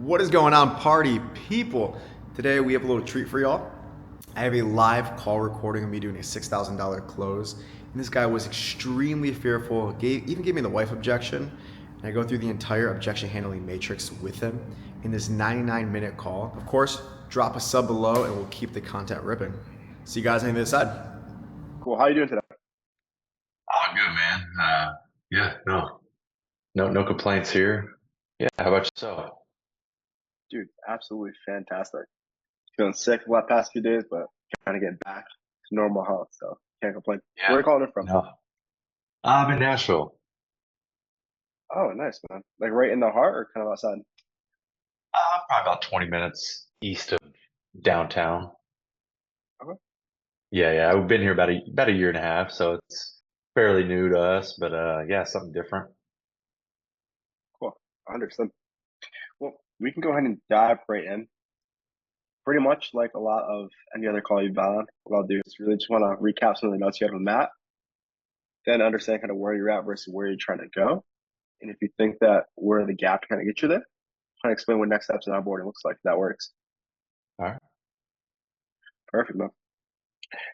What is going on, party people? Today we have a little treat for y'all. I have a live call recording of me doing a $6,000 close. And this guy was extremely fearful, even gave me the wife objection. And I go through the entire objection handling matrix with him in this 99-minute call. Of course, drop a sub below and we'll keep the content ripping. See you guys on the other side. Cool. How are you doing today? Oh, good, man. Yeah, no complaints here. Yeah, how about yourself? Dude, absolutely fantastic. Feeling sick the past few days, but trying to get back to normal health, so can't complain. Where are Yeah, you calling it from? no. I'm in Nashville. Oh, nice, man. Like right in the heart or kind of outside? Probably about 20 minutes east of downtown. Okay. Yeah, I've been here about a year and a half, so it's fairly new to us, but yeah, something different. Cool. I understand. Well, we can go ahead and dive right in. Pretty much like a lot of any other call you've been on, what I'll do is really just want to recap some of the notes you had with Matt, then understand kind of where you're at versus where you're trying to go. And if you think that where the gap to kind of get you there, kind of explain what next steps in onboarding looks like. If that works. All right. Perfect, man.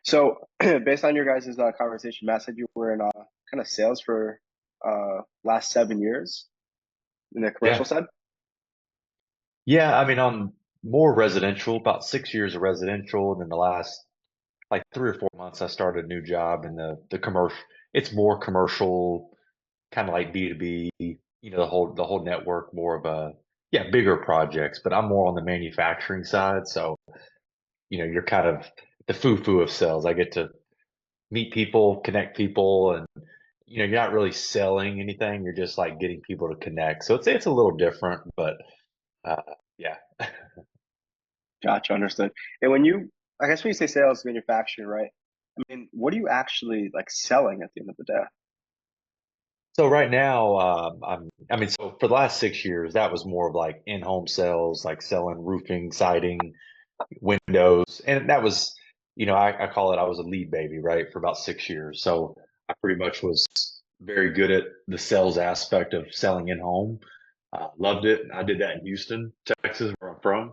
So, based on your guys' conversation, Matt said you were in kind of sales for last 7 years in the commercial Yeah. side. Yeah, I mean, on more residential, about 6 years of residential, and then the last like 3 or 4 months, I started a new job in the commercial. It's more commercial, kind of like B2B, the whole network, more of a, yeah, bigger projects, but I'm more on the manufacturing side. So, you're kind of the foo-foo of sales. I get to meet people, connect people, and you're not really selling anything. You're just like getting people to connect. So it's a little different, but uh, yeah. Gotcha, understood. And I guess when you say sales, manufacturing, right? I mean, what are you actually like selling at the end of the day? So right now, so for the last 6 years, that was more of like in-home sales, like selling roofing, siding, windows. And that was, I call it, I was a lead baby, right, for about 6 years. So I pretty much was very good at the sales aspect of selling in home. Loved it. I did that in Houston, Texas, where I'm from.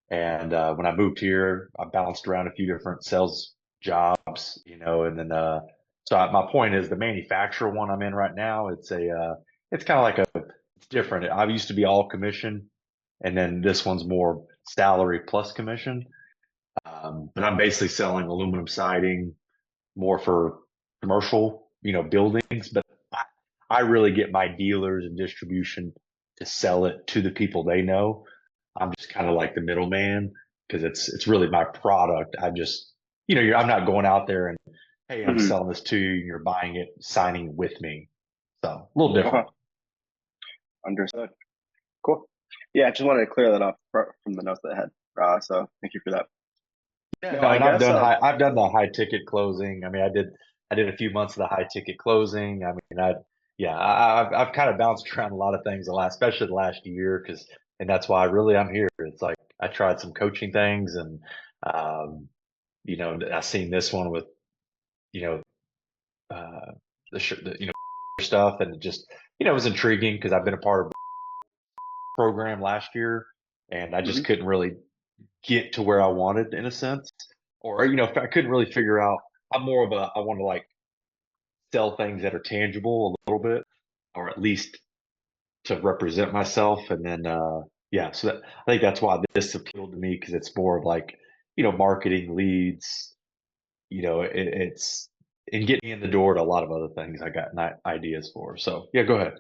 And when I moved here, I bounced around a few different sales jobs, and then my point is the manufacturer one I'm in right now, it's kind of like it's different. I used to be all commission, and then this one's more salary plus commission. But I'm basically selling aluminum siding more for commercial, buildings. But I really get my dealers and distribution to sell it to the people they know. I'm just kind of like the middleman because it's really my product. I just, I'm not going out there and, hey, I'm Hmm. selling this to you. You're buying it, signing with me. So a little Okay, different. understood. Cool. Yeah, I just wanted to clear that up from the notes that I had. So thank you for that. Yeah, No, no, I and I've guess done I've done the high ticket closing. I mean, I did a few months of the high ticket closing. I mean, yeah, I've kind of bounced around a lot of things especially the last year, and that's why really I'm here. It's like I tried some coaching things, and um, I seen this one with you know the stuff, and it just it was intriguing because I've been a part of the program last year, and I just mhm. couldn't really get to where I wanted in a sense, or I couldn't really figure out. I'm more of I want to like sell things that are tangible a little bit, or at least to represent myself, and then yeah, so I think that's why this appealed to me because it's more of like marketing leads, it's and getting in the door to a lot of other things I got ideas for. So yeah, go ahead.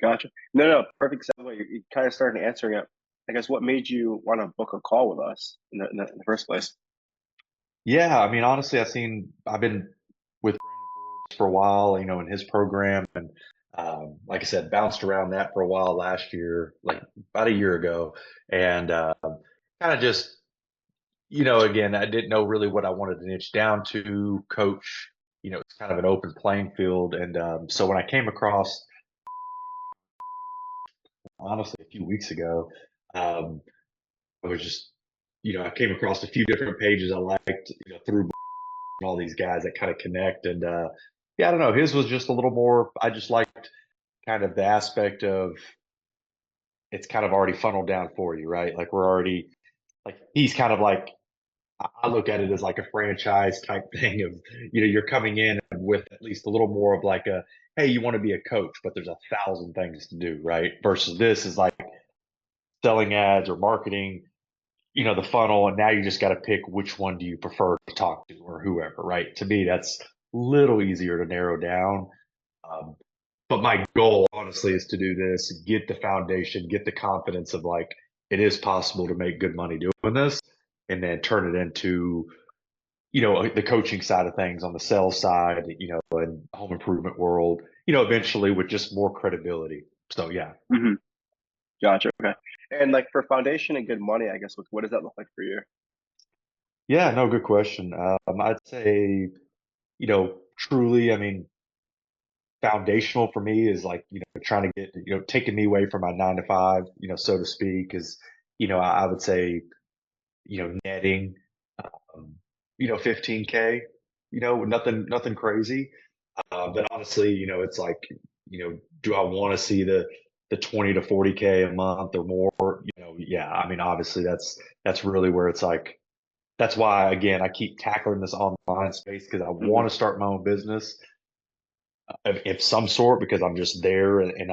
Gotcha. No, perfect. Sounds like you kind of started answering it. I guess what made you want to book a call with us in the first place? Yeah, I mean, honestly, I've been with for a while, in his program, and like I said, bounced around that for a while last year, like about a year ago, and kind of just, again, I didn't know really what I wanted to niche down to, coach. It's kind of an open playing field, and so when I came across, honestly, a few weeks ago, um, I was just, I came across a few different pages I liked, through all these guys that kind of connect. And yeah, I don't know. His was just a little more, I just liked kind of the aspect of it's kind of already funneled down for you, right? Like we're already like he's kind of like I look at it as like a franchise type thing of, you're coming in with at least a little more of like a, hey, you want to be a coach, but there's 1,000 things to do, right? Versus this is like selling ads or marketing, the funnel, and now you just got to pick which one do you prefer to talk to or whoever, right? To me, that's a little easier to narrow down. Um, but my goal, honestly, is to do this, get the foundation, get the confidence of like, it is possible to make good money doing this, and then turn it into, the coaching side of things on the sales side, and home improvement world, eventually with just more credibility. So yeah. Hmm. Gotcha. Okay. And like for foundation and good money, I guess what does that look like for you? Yeah, no, good question. I'd say, truly, I mean, foundational for me is like, trying to get, taking me away from my 9 to 5, so to speak, is, I would say, netting, um, 15K, nothing crazy. But honestly, it's like, do I want to see the 20 to 40K a month or more? Yeah, I mean, obviously that's really where it's like, that's why, again, I keep tackling this online space because I Hmm. want to start my own business of some sort because I'm just there and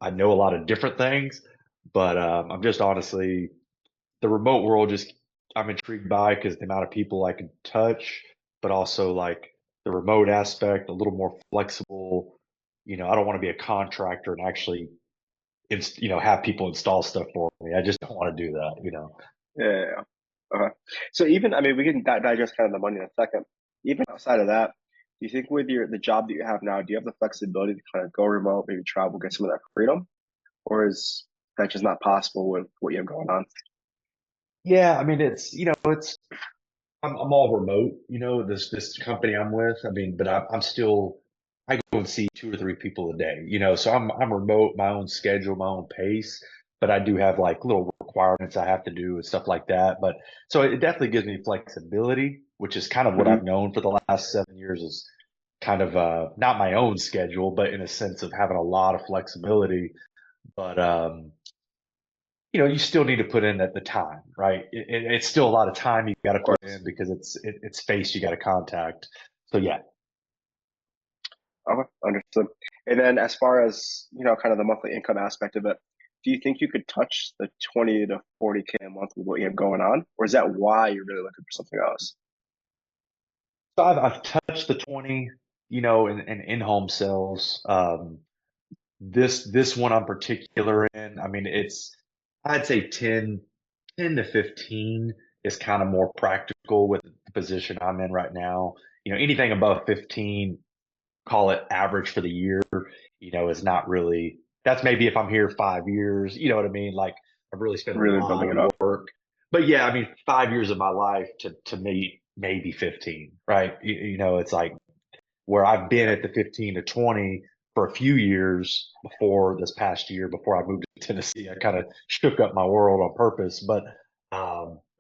I know a lot of different things, but I'm just honestly the remote world just I'm intrigued by because the amount of people I can touch, but also like the remote aspect, a little more flexible. I don't want to be a contractor and actually, have people install stuff for me. I just don't want to do that. Yeah. Yeah, yeah. Okay. So even, I mean, we can digest kind of the money in a second. Even outside of that, do you think with the job that you have now, do you have the flexibility to kind of go remote, maybe travel, get some of that freedom, or is that just not possible with what you have going on? Yeah, I mean, I'm all remote, this company I'm with. I mean, but I'm still I go and see 2 or 3 people a day, so I'm remote, my own schedule, my own pace, but I do have like little requirements I have to do and stuff like that. But so it definitely gives me flexibility, which is kind of what I've Hmm. known for the last 7 years is kind of not my own schedule, but in a sense of having a lot of flexibility. But you still need to put in at the time, right? It's still a lot of time you got to Of put course. in because it's face you got to contact. So yeah, Okay, understood. And then as far as, kind of the monthly income aspect of it, do you think you could touch the 20 to 40K a month with what you have going on? Or is that why you're really looking for something else? so I've touched the 20, in home sales. This one I'm particular in. I mean, I'd say 10 to 15 is kind of more practical with the position I'm in right now. Anything above 15, call it average for the year, is not really, that's maybe if I'm here 5 years, you know what I mean? Like I've really spent a Really lot building of it up. work. But yeah, I mean, 5 years of my life to me, maybe 15, right? It's like where I've been Yeah. at the 15 to 20 for a few years before this past year, before I moved to Tennessee. I kind of shook up my world on purpose, but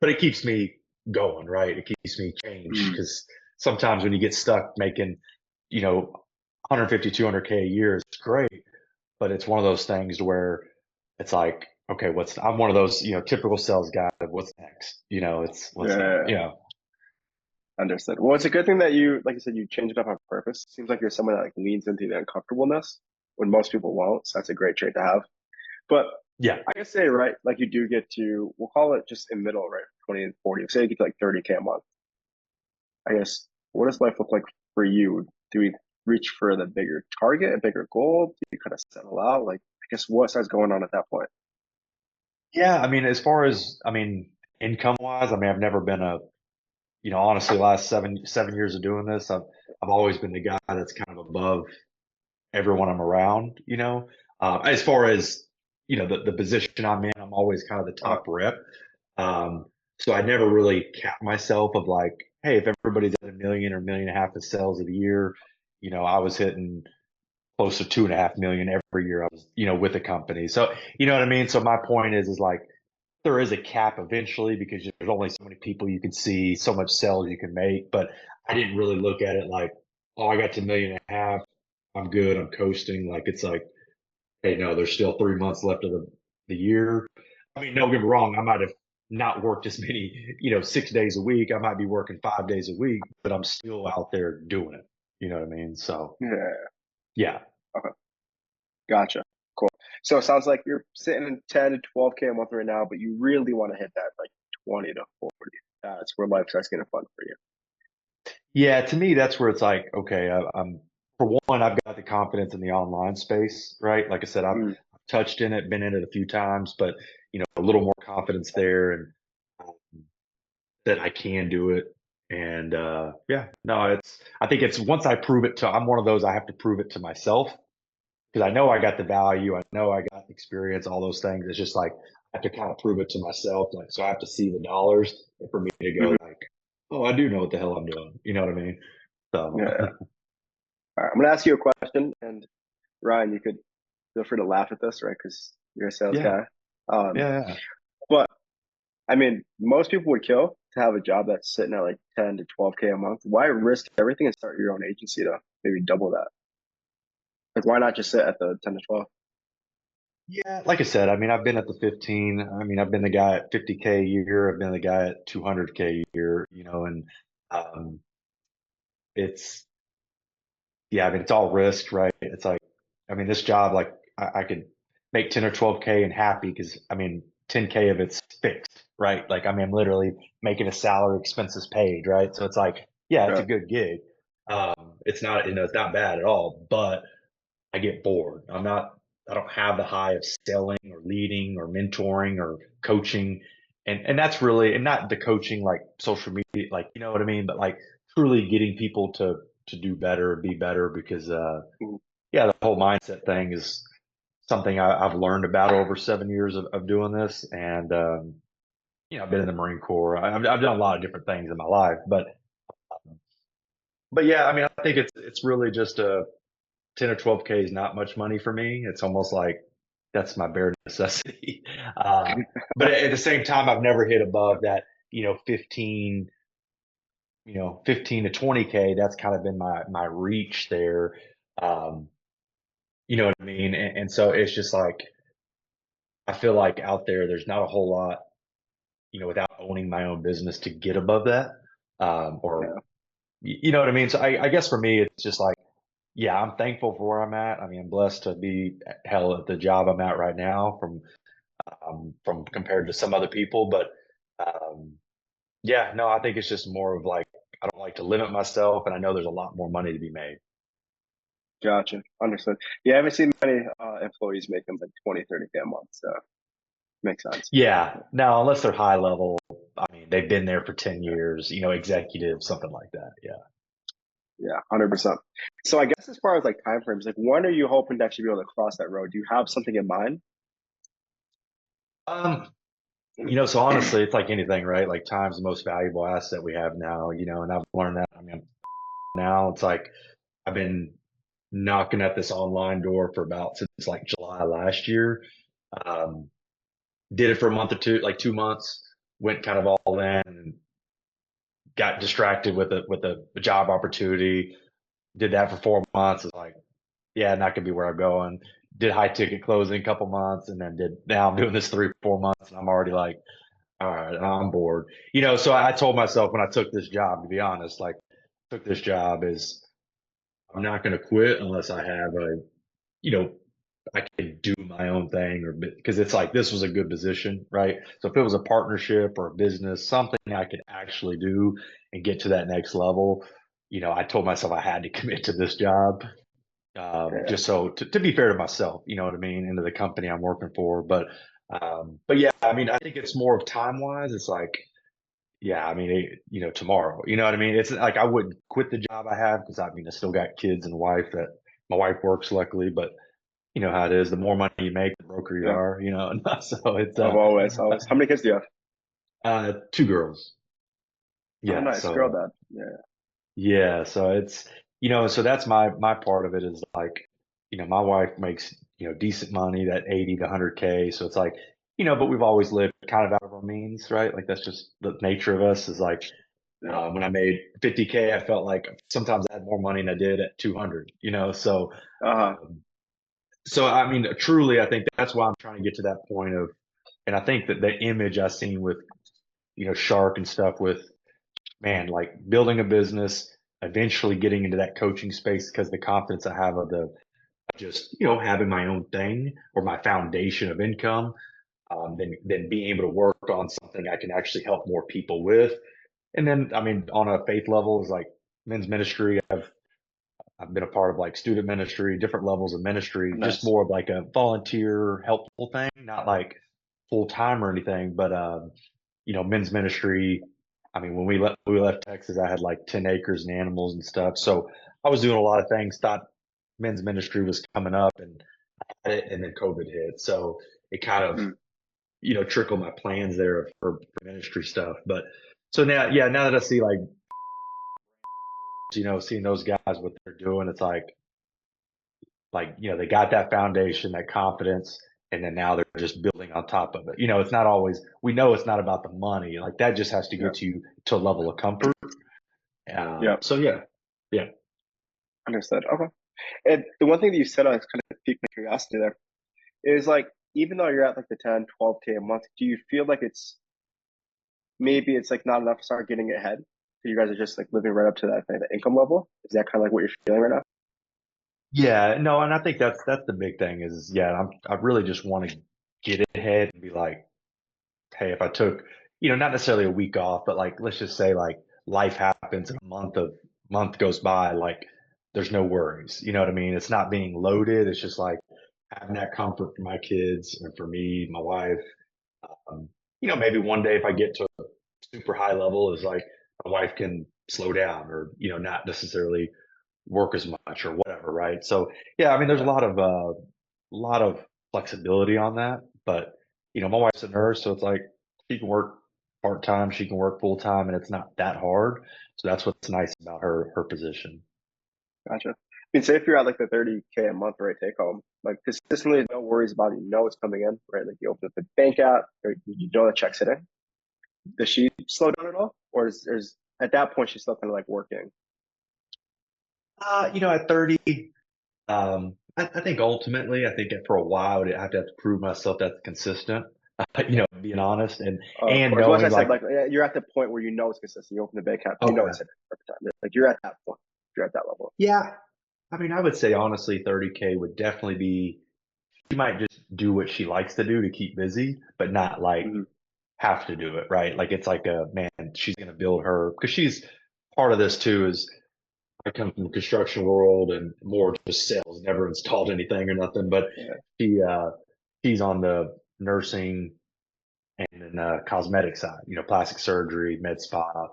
it keeps me going, right? It keeps me changed Mm. because sometimes when you get stuck making, 150, 200K a year, it's great, but it's one of those things where it's like, okay, I'm one of those, typical sales guy of what's next? It's what's next, Yeah. Understood. Well, it's a good thing that you, like you said, you changed it up on purpose. Seems like you're someone that like leans into the uncomfortableness when most people won't. So that's a great trait to have. But yeah. I can say, right, like you do get to, we'll call it just in middle, right? 20 and 40. Say you get to like 30K a month. I guess, what does life look like for you? Do we reach for the bigger target, a bigger goal? Do you kind of settle out? Like, I guess what starts going on at that point? Yeah. I mean, as far as, income wise, I mean, I've never been honestly, last 7 years of doing this, I've always been the guy that's kind of above everyone I'm around. As far as the position I'm in, I'm always kind of the Uh, top rep. Um, so I never really cap myself of like, hey, if everybody's at 1 million or 1.5 million of sales a year, I was hitting close to 2.5 million every year I was, with a company. So you know what I mean? So my point is like there is a cap eventually because there's only so many people you can see, so much sales you can make. But I didn't really look at it like, oh, I got to 1.5 million. I'm good. I'm coasting. Like it's like, hey, no, there's still 3 months left of the year. I mean, don't get me wrong, I might have not worked as many, 6 days a week. I might be working 5 days a week, but I'm still out there doing it. You know what I mean? So Yeah. yeah. Okay. Gotcha. Cool. So it sounds like you're sitting in 10 to 12K a month right now, but you really want to hit that like 20 to 40. That's where life starts getting fun for you. Yeah, to me, that's where it's like, okay, I'm for one, I've got the confidence in the online space, right? Like I said, I've Mm, touched in it, been in it a few times, but a little more confidence there, and um, that I can do it. And yeah, no, I think it's once I prove it to, I'm one of those I have to prove it to myself because I know I got the value, I know I got the experience, all those things. It's just like I have to kind of prove it to myself, like so I have to see the dollars for me to go mhm. like, oh, I do know what the hell I'm doing. You know what I mean? So Yeah. All right. I'm going to ask you a question, and Ryan, you could feel free to laugh at this, right? Because you're a sales yeah, guy. Um, yeah. but I mean, most people would kill to have a job that's sitting at like 10 to 12K a month. Why risk everything and start your own agency to maybe double that? Like, why not just sit at the 10 to 12? Yeah, like I said, I mean, I've been at the 15. I mean, I've been the guy at 50K a year. I've been the guy at 200K a year, and um, it's, yeah, I mean, it's all risk, right? It's like, I mean, this job, like, I could make 10 or 12K and happy because, I mean, 10K of it's fixed, right? Like, I mean, I'm literally making a salary, expenses paid, right? So it's like, yeah, it's a Yeah. good gig. It's not, it's not bad at all, but I get bored. I don't have the high of selling or leading or mentoring or coaching. And that's really, and not the coaching like social media, like, you know what I mean? But like truly getting people to do better, be better because, Mhm. yeah, the whole mindset thing is something I've learned about over 7 years of doing this. And, I've been in the Marine Corps. I've done a lot of different things in my life, but yeah, I mean, I think it's really just 10 or 12K is not much money for me. It's almost like that's my bare necessity. But at the same time, I've never hit above that, 15, 15 to 20K. That's kind of been my reach there. Um, you know what I mean? And so it's just like I feel like out there, there's not a whole lot, without owning my own business to get above that. Or Yeah. you know what I mean? So I guess for me, it's just like, yeah, I'm thankful for where I'm at. I mean, I'm blessed to be hell at the job I'm at right now from compared to some other people. But um, yeah, no, I think it's just more of like I don't like to limit myself, and I know there's a lot more money to be made. Gotcha. Understood. Yeah, I haven't seen many employees making like 20, 30K a month. So makes sense. Yeah, now unless they're high level, I mean, they've been there for 10 years, executive, something like that. Yeah. Yeah, 100%. So I guess as far as like time frames, like when are you hoping to actually be able to cross that road? Do you have something in mind? Um, so honestly, it's like anything, right? Like time's the most valuable asset we have now, and I've learned that. I mean, now it's like I've been knocking at this online door for about since like July last year. Um, did it for a month or two, like 2 months, went kind of all in and got distracted with a job opportunity. Did that for 4 months. It's like, yeah, not gonna be where I'm going. Did high ticket closing a couple months and then now I'm doing this 3, 4 months and I'm already like, all right, I'm bored. So I told myself when I took this job, to be honest, like took this job is I'm not gonna quit unless I have you know, I can do my own thing or because it's like this was a good position, right? So if it was a partnership or a business, something I could actually do and get to that next level, I told myself I had to commit to this job, Yeah, just so to be fair to myself, you know what I mean, into the company I'm working for. But yeah, I mean, I think it's more of time wise. It's like, yeah, I mean, tomorrow, you know what I mean? It's like I wouldn't quit the job I have because I mean, I still got kids and wife that my wife works luckily, but you know how it is. The more money you make, the broker you yeah. are, So it's I've always, always. How many kids do you have? two girls. Oh, Yeah. nice. Girl So dad. Yeah. yeah. So it's so that's my part of it is like, my wife makes, decent money, that 80 to 100K. So it's like, but we've always lived kind of out of our means, right? Like that's just the nature of us is like, Yeah. when I made 50K, I felt like sometimes I had more money than I did at 200, So, Uh-huh. um, So I mean, truly, I think that's why I'm trying to get to that point of, and I think that the image I seen with, Shark and stuff with, man, like building a business, eventually getting into that coaching space because the confidence I have of the just, having my own thing or my foundation of income, then being able to work on something I can actually help more people with. And then, I mean, on a faith level, is like men's ministry. I've been a part of like student ministry, different levels of ministry, just Nice. more of like a volunteer helpful thing, not like full time or anything, but men's ministry. I mean, when we left Texas, I had like 10 acres and animals and stuff. So I was doing a lot of things, thought men's ministry was coming up and then COVID hit. So it kind of, Mm. trickled my plans there for ministry stuff. But so now, yeah, now that I see like, seeing those guys, what they're doing, it's like, they got that foundation, that confidence, and then now they're just building on top of it. It's not always, we know it's not about the money. Like that just has to Yeah. get you to a level of comfort. Yeah. So yeah, yeah. Understood. Okay. And the one thing that you said on is kind of piqued my curiosity there is like, even though you're at like the 10, 12K a month, do you feel like maybe it's like not enough to start getting ahead? So you guys are just like living right up to that income level? Is that kind of like what you're feeling right now? Yeah, no, and I think that's the big thing is, yeah, I really just want to get ahead and be like, hey, if I took, not necessarily a week off, but like let's just say like life happens and a month goes by, like there's no worries. You know what I mean? It's not being loaded. It's just like having that comfort for my kids and for me, my wife. Um, maybe one day if I get to a super high level, is like my wife can slow down or not necessarily work as much or whatever, right? So yeah, I mean, there's Yeah. a lot of flexibility on that, but my wife's a nurse, so it's like she can work part time, she can work full time, and it's not that hard. So that's what's nice about her position. Gotcha. I mean, say if you're at like the 30K a month, right, take home, like consistently, no worries about it. You know it's coming in, right? Like you open up the bank app, or you know the check's hitting. Does she slow down at all, or is at that point she's still kind of like working? At 30, I think ultimately, I think for a while, I have to prove myself that's consistent. Being honest Of and course. Once I knowing said like, like yeah, you're at the point where you know it's consistent. You open the bank app, you oh know yeah, it's hitting every time. Like you're at that point. You're at that level. yeah. I mean, I would say honestly, 30K would definitely be. She might just do what she likes to do to keep busy, but not like Hmm. have to do it, right? Like it's like a man, she's going to build her because she's part of this too. Is I come from the construction world and more just sales, never installed anything or nothing, but Yeah. she she's on the nursing and then cosmetic side, plastic surgery, med spa.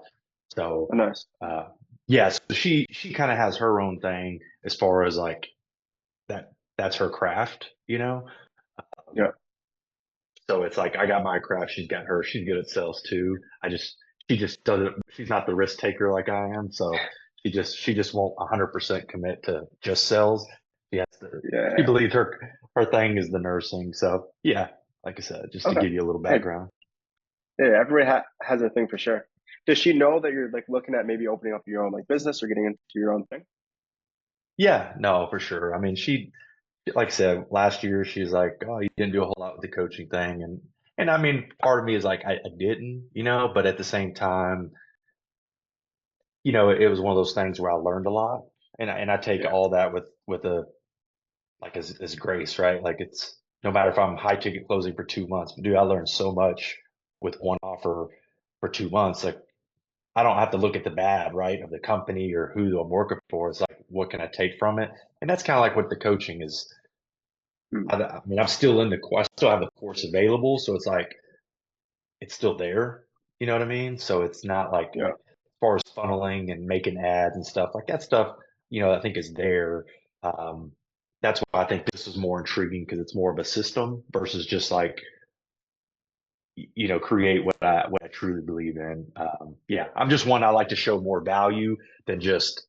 So Oh, nice. uh, yeah, so she kind of has her own thing as far as like that's her craft. Yeah. So it's like I got my craft, she's got her. She's good at sales too. She just doesn't. She's not the risk taker like I am. So she just won't 100% commit to just sales. She has to. She Yeah. believes her thing is the nursing. So yeah, like I said, just to Okay. give you a little Hey, background. yeah, everybody has their thing for sure. Does she know that you're like looking at maybe opening up your own like business or getting into your own thing? Yeah, no, for sure. I mean, like I said, last year she's like, "Oh, you didn't do a whole lot with the coaching thing," and I mean, part of me is like, I didn't, but at the same time, it was one of those things where I learned a lot, and I take Yeah. all that with a like as grace, right? Like it's no matter if I'm high ticket closing for 2 months, but dude, I learned so much with one offer for 2 months. Like I don't have to look at the bad, right, of the company or who I'm working for. It's like what can I take from it, and that's kind of like what the coaching is. Mm. I mean, I'm still in the course, I still have the course available, so it's like it's still there. You know what I mean? So it's not like Yeah. as far as funneling and making ads and stuff like that stuff. I think is there. Um, that's why I think this is more intriguing because it's more of a system versus just like create what I truly believe in. Yeah, I'm just one I like to show more value than just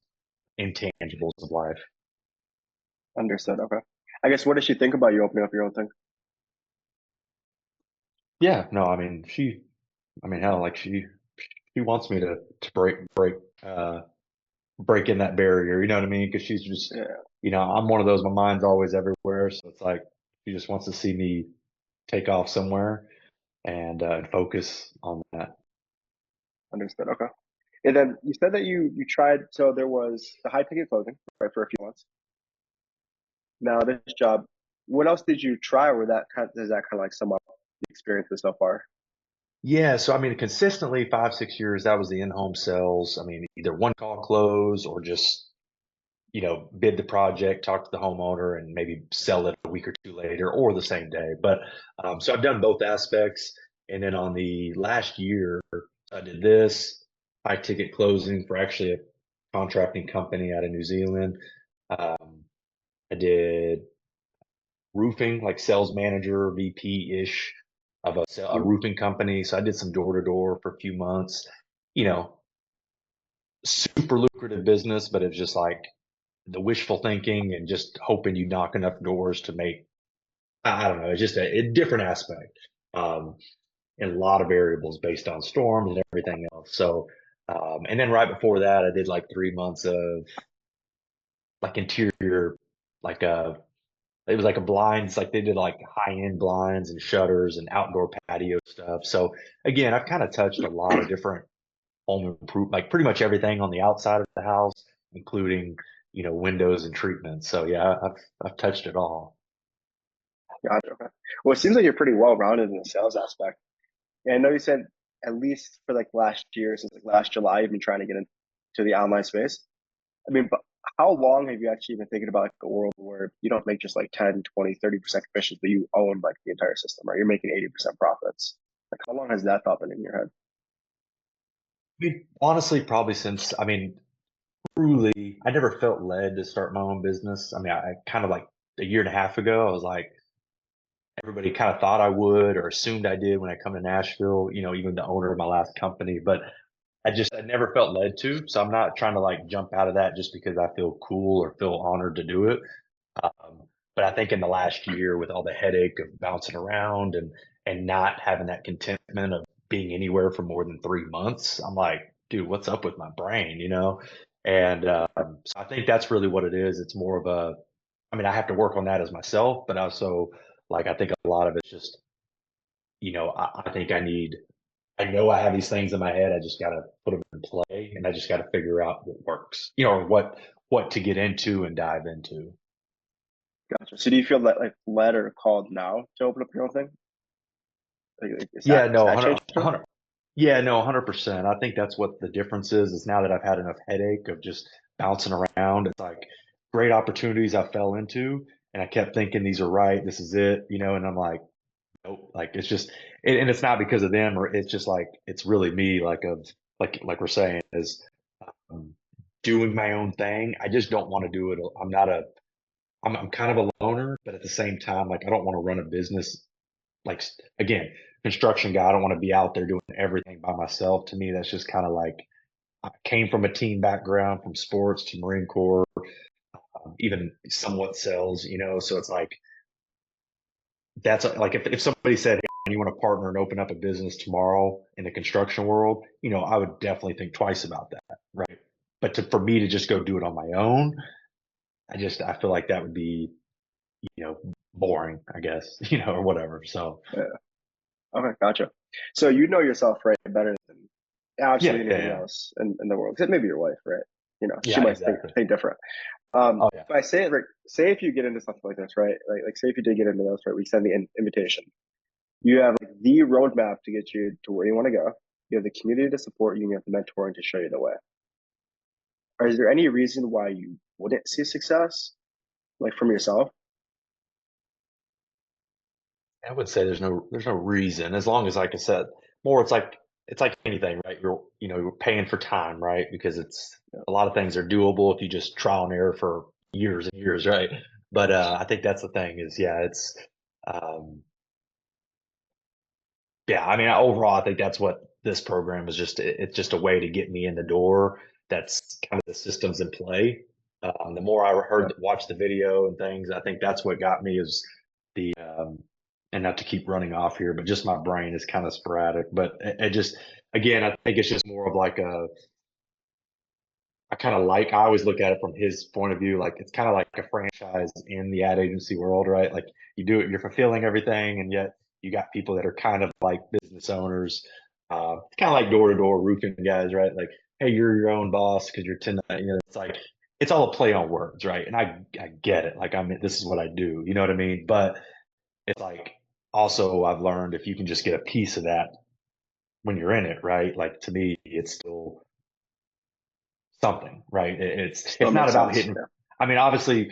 intangibles of life. Understood. Okay. I guess what does she think about you opening up your own thing? Yeah, no, I mean hell, like she wants me to break breaking that barrier. You know what I mean? Because she's just, Yeah, I'm one of those. My mind's always everywhere, so it's like she just wants to see me take off somewhere and focus on that. understood. Okay. And then you said that you tried. So there was the high ticket clothing, right, for a few months. Now this job. What else did you try, or does that kind of like sum up the experiences so far? Yeah, so I mean, consistently 5, 6 years, that was the in-home sales. I mean, either one call close or just, bid the project, talk to the homeowner, and maybe sell it a week or two later or the same day. But so I've done both aspects. And then on the last year, I did this high ticket closing for actually a contracting company out of New Zealand. Um, I did roofing, like sales manager, VP-ish of a Mhm. roofing company. So I did some door to door for a few months, you know, super lucrative business, but it's just like the wishful thinking and just hoping you knock enough doors to make, I don't know, it's just a different aspect. Um, and a lot of variables based on storms and everything else. So, and then right before that, I did like 3 months of like interior, like it was like a blinds, like they did like high end blinds and shutters and outdoor patio stuff. So again, I've kind of touched a lot of different home improve, like pretty much everything on the outside of the house, including, windows and treatments. So yeah, I've touched it all. Gotcha. Okay. Well, it seems like you're pretty well rounded in the sales aspect. And I know you said at least for like last year, since like last July, you've been trying to get into the online space. I mean, but how long have you actually been thinking about like a world where you don't make just like 10, 20, 30% commissions, but you own like the entire system, right? You're making 80% profits. Like how long has that thought been in your head? I mean, honestly, probably since, I mean, truly, I never felt led to start my own business. I mean, I kind of like a year and a half ago, I was like, everybody kind of thought I would or assumed I did when I come to Nashville, even the owner of my last company, but I never felt led to. So I'm not trying to like jump out of that just because I feel cool or feel honored to do it. But I think in the last year, with all the headache of bouncing around and not having that contentment of being anywhere for more than 3 months, I'm like, dude, what's up with my brain, And so I think that's really what it is. It's more of I mean, I have to work on that as myself, but also like I think a lot of it's just, I think I know I have these things in my head. I just got to put them in play, and I just got to figure out what works, or what to get into and dive into. Gotcha. So do you feel that like led or called now to open up your own thing? Like, Yeah, is no, that 100, changed at all? yeah, no, 100%. I think that's what the difference is now that I've had enough headache of just bouncing around. It's like great opportunities I fell into, and I kept thinking these are right. This is it, and I'm like, nope. Like it's just, and it's not because of them, or it's just like it's really me. Like we're saying, is um, doing my own thing. I just don't want to do it. I'm not a. I'm kind of a loner, but at the same time, like I don't want to run a business like again, construction guy. I don't want to be out there doing everything by myself. To me, that's just kind of like I came from a team background, from sports to Marine Corps, even somewhat sales, So it's like that's like if somebody said, "Hey, you want to partner and open up a business tomorrow in the construction world," I would definitely think twice about that, right? But for me to just go do it on my own, I feel like that would be, boring, I guess, or whatever. So Yeah. Okay, gotcha. So you know yourself, right, better than yeah, absolutely yeah, anything yeah, else in the world. Except maybe your wife, right? She yeah, might exactly. think different. Oh yeah. But I say it, like, say if you get into something like this, right? Like say if you did get into this, right? We send the invitation. You have like the roadmap to get you to where you want to go. You have the community to support you, and you have the mentoring to show you the way. Or is there any reason why you wouldn't see success, like from yourself? I would say there's no reason as long as, like I said, more it's like anything, right? You're paying for time, right? Because it's Yeah. a lot of things are doable if you just trial and error for years and years, right? But I think that's the thing is, yeah, um, yeah. I mean, overall, I think that's what this program is it's just a way to get me in the door. That's kind of the systems in play. The more I Yeah. watched the video and things, I think that's what got me is the and not to keep running off here, but just my brain is kind of sporadic. But it just again, I think it's just more of like I always look at it from his point of view. Like it's kind of like a franchise in the ad agency world, right? Like you do it, you're fulfilling everything, and yet you got people that are kind of like business owners, kind of like door to door roofing guys, right? Like, hey, you're your own boss because you're 10, it's like, it's all a play on words, right? And I get it. Like, I mean, this is what I do, you know what I mean? But it's like, also, I've learned if you can just get a piece of that when you're in it, right? Like to me, it's still something, right? Still It's not makes about sense. hitting. Yeah. I mean, obviously,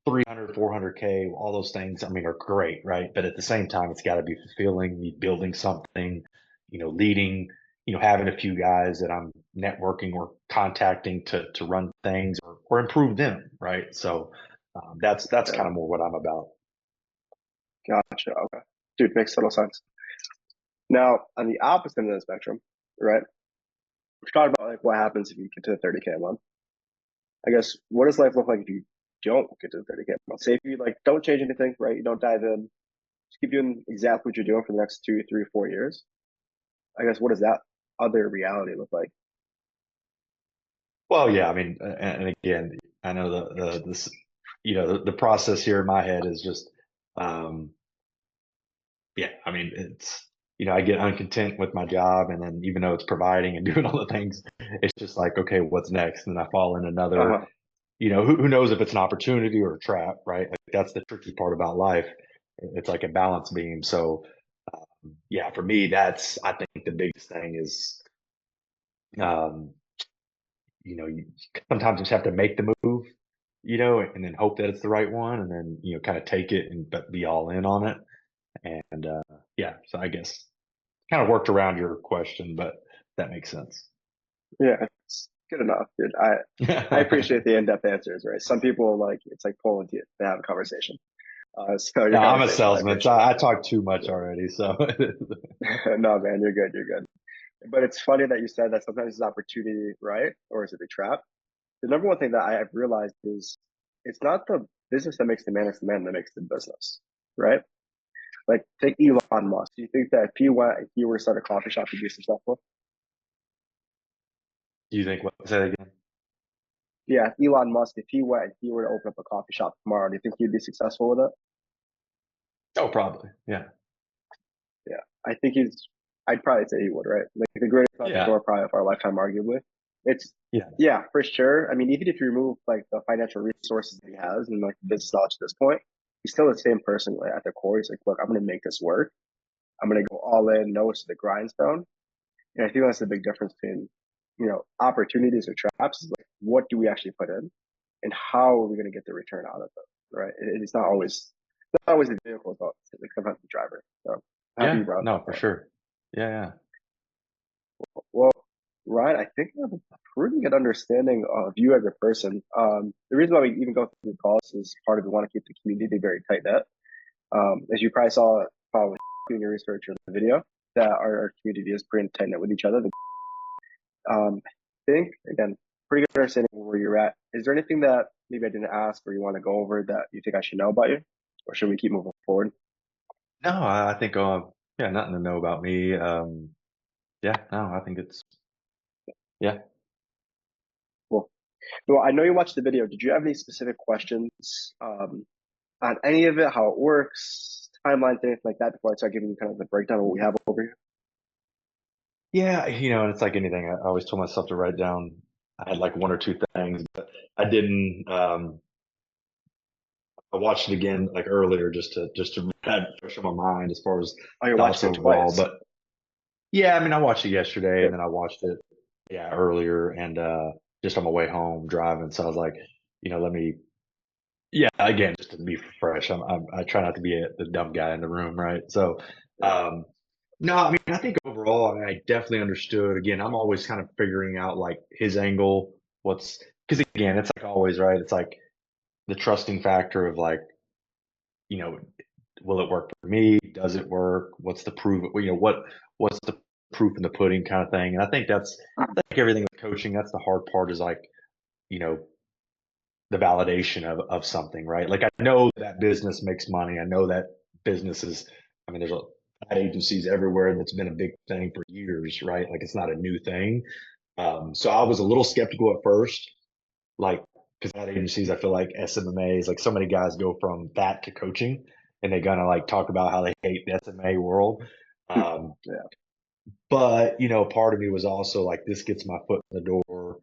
300, 400K, all those things, I mean, are great, right? But at the same time, it's got to be fulfilling, me building something, leading, having a few guys that I'm networking or contacting to run things or improve them, right? So that's Yeah. kind of more what I'm about. Gotcha. Okay. Dude, makes total sense. Now, on the opposite end of the spectrum, right? We've talked about like what happens if you get to the 30K a month. I guess what does life look like if you don't get to the 30K a month? Say if you like don't change anything, right? You don't dive in, just keep doing exactly what you're doing for the next 2, 3, 4 years. I guess what does that other reality look like? Well, yeah, I mean, and again, I know this, the process here in my head is just, um, yeah, I mean, it's, I get uncontent with my job, and then even though it's providing and doing all the things, it's just like, okay, what's next? And then I fall in another, Uh-huh. who knows if it's an opportunity or a trap, right? Like that's the tricky part about life. It's like a balance beam. So, yeah, for me, that's, I think the biggest thing is, um, you sometimes just have to make the move, and then hope that it's the right one, and then, kind of take it and but be all in on it. And yeah, so I guess kind of worked around your question, but that makes sense. Yeah, it's good enough, dude. I appreciate the in-depth answers, right? Some people like it's like pulling teeth to have a conversation. So your No, I'm a conversation, I salesman, so appreciate I talk too much it. already. So Yeah. No, man, you're good. You're good. But it's funny that you said that sometimes it's opportunity, right? Or is it a trap? The number one thing that I've realized is it's not the business that makes the man, it's the man that makes the business, right? Like take Elon Musk. Do you think that if he were to start a coffee shop, he'd be successful? do you think what? Say that again? Yeah, Elon Musk, if he were to open up a coffee shop tomorrow, do you think he'd be successful with it? Oh, probably. Yeah. Yeah, I think I'd probably say he would, right? Like the greatest Yeah. entrepreneur probably of our lifetime, arguably. It's, Yeah. yeah, for sure. I mean, even if you remove like the financial resources that he has and like the business knowledge at this point, he's still the same person. Like at the core, he's like, look, I'm going to make this work. I'm going to go all in, nose to the grindstone. And I think that's the big difference between, opportunities or traps. Is like, what do we actually put in, and how are we going to get the return out of it? Right? It's not always the vehicle, it's like sometimes the driver. So happy Yeah. you brought No, that for up. sure. Yeah. Yeah. Well, Ryan, I think I have a pretty good understanding of you as a person. The reason why we even go through the calls is part of we want to keep the community very tight knit. As you probably saw following doing your research or the video, that our community is pretty tight knit with each other. I think again, pretty good understanding of where you're at. Is there anything that maybe I didn't ask or you want to go over that you think I should know about you, or should we keep moving forward? No, I think yeah, nothing to know about me. Yeah, no, I think it's yeah. Well, well, I know you watched the video. Did you have any specific questions on any of it, how it works, timelines, anything like that, before I start giving you kind of the breakdown of what we have over here? Yeah, and it's like anything. I always told myself to write down. I had like one or two things, but I didn't. I watched it again like earlier just to have it fresh on my mind as far as Oh, you thoughts watched it overall. twice. But yeah, I mean, I watched it yesterday and Good. then I watched it earlier and just on my way home driving. So I was like, let me again just to be fresh. I try not to be the dumb guy in the room, right? So Yeah. um, no, I mean, I think overall, I mean, I definitely understood. Again, I'm always kind of figuring out like his angle. What's because again, it's like always, right? It's like the trusting factor of like, you know, will it work for me? Does it work? What's the proof? What's the proof in the pudding kind of thing? And I think that's like everything with coaching. That's the hard part is like, you know, the validation of something, right? Like I know that business makes money. I know that businesses, I mean, there's ad agencies everywhere. That's been a big thing for years, right? Like it's not a new thing. So I was a little skeptical at first, like, because ad agencies, I feel like SMMAs, like so many guys go from that to coaching, and they kind of like talk about how they hate the SMA world. Um, Yeah. but part of me was also like, this gets my foot in the door.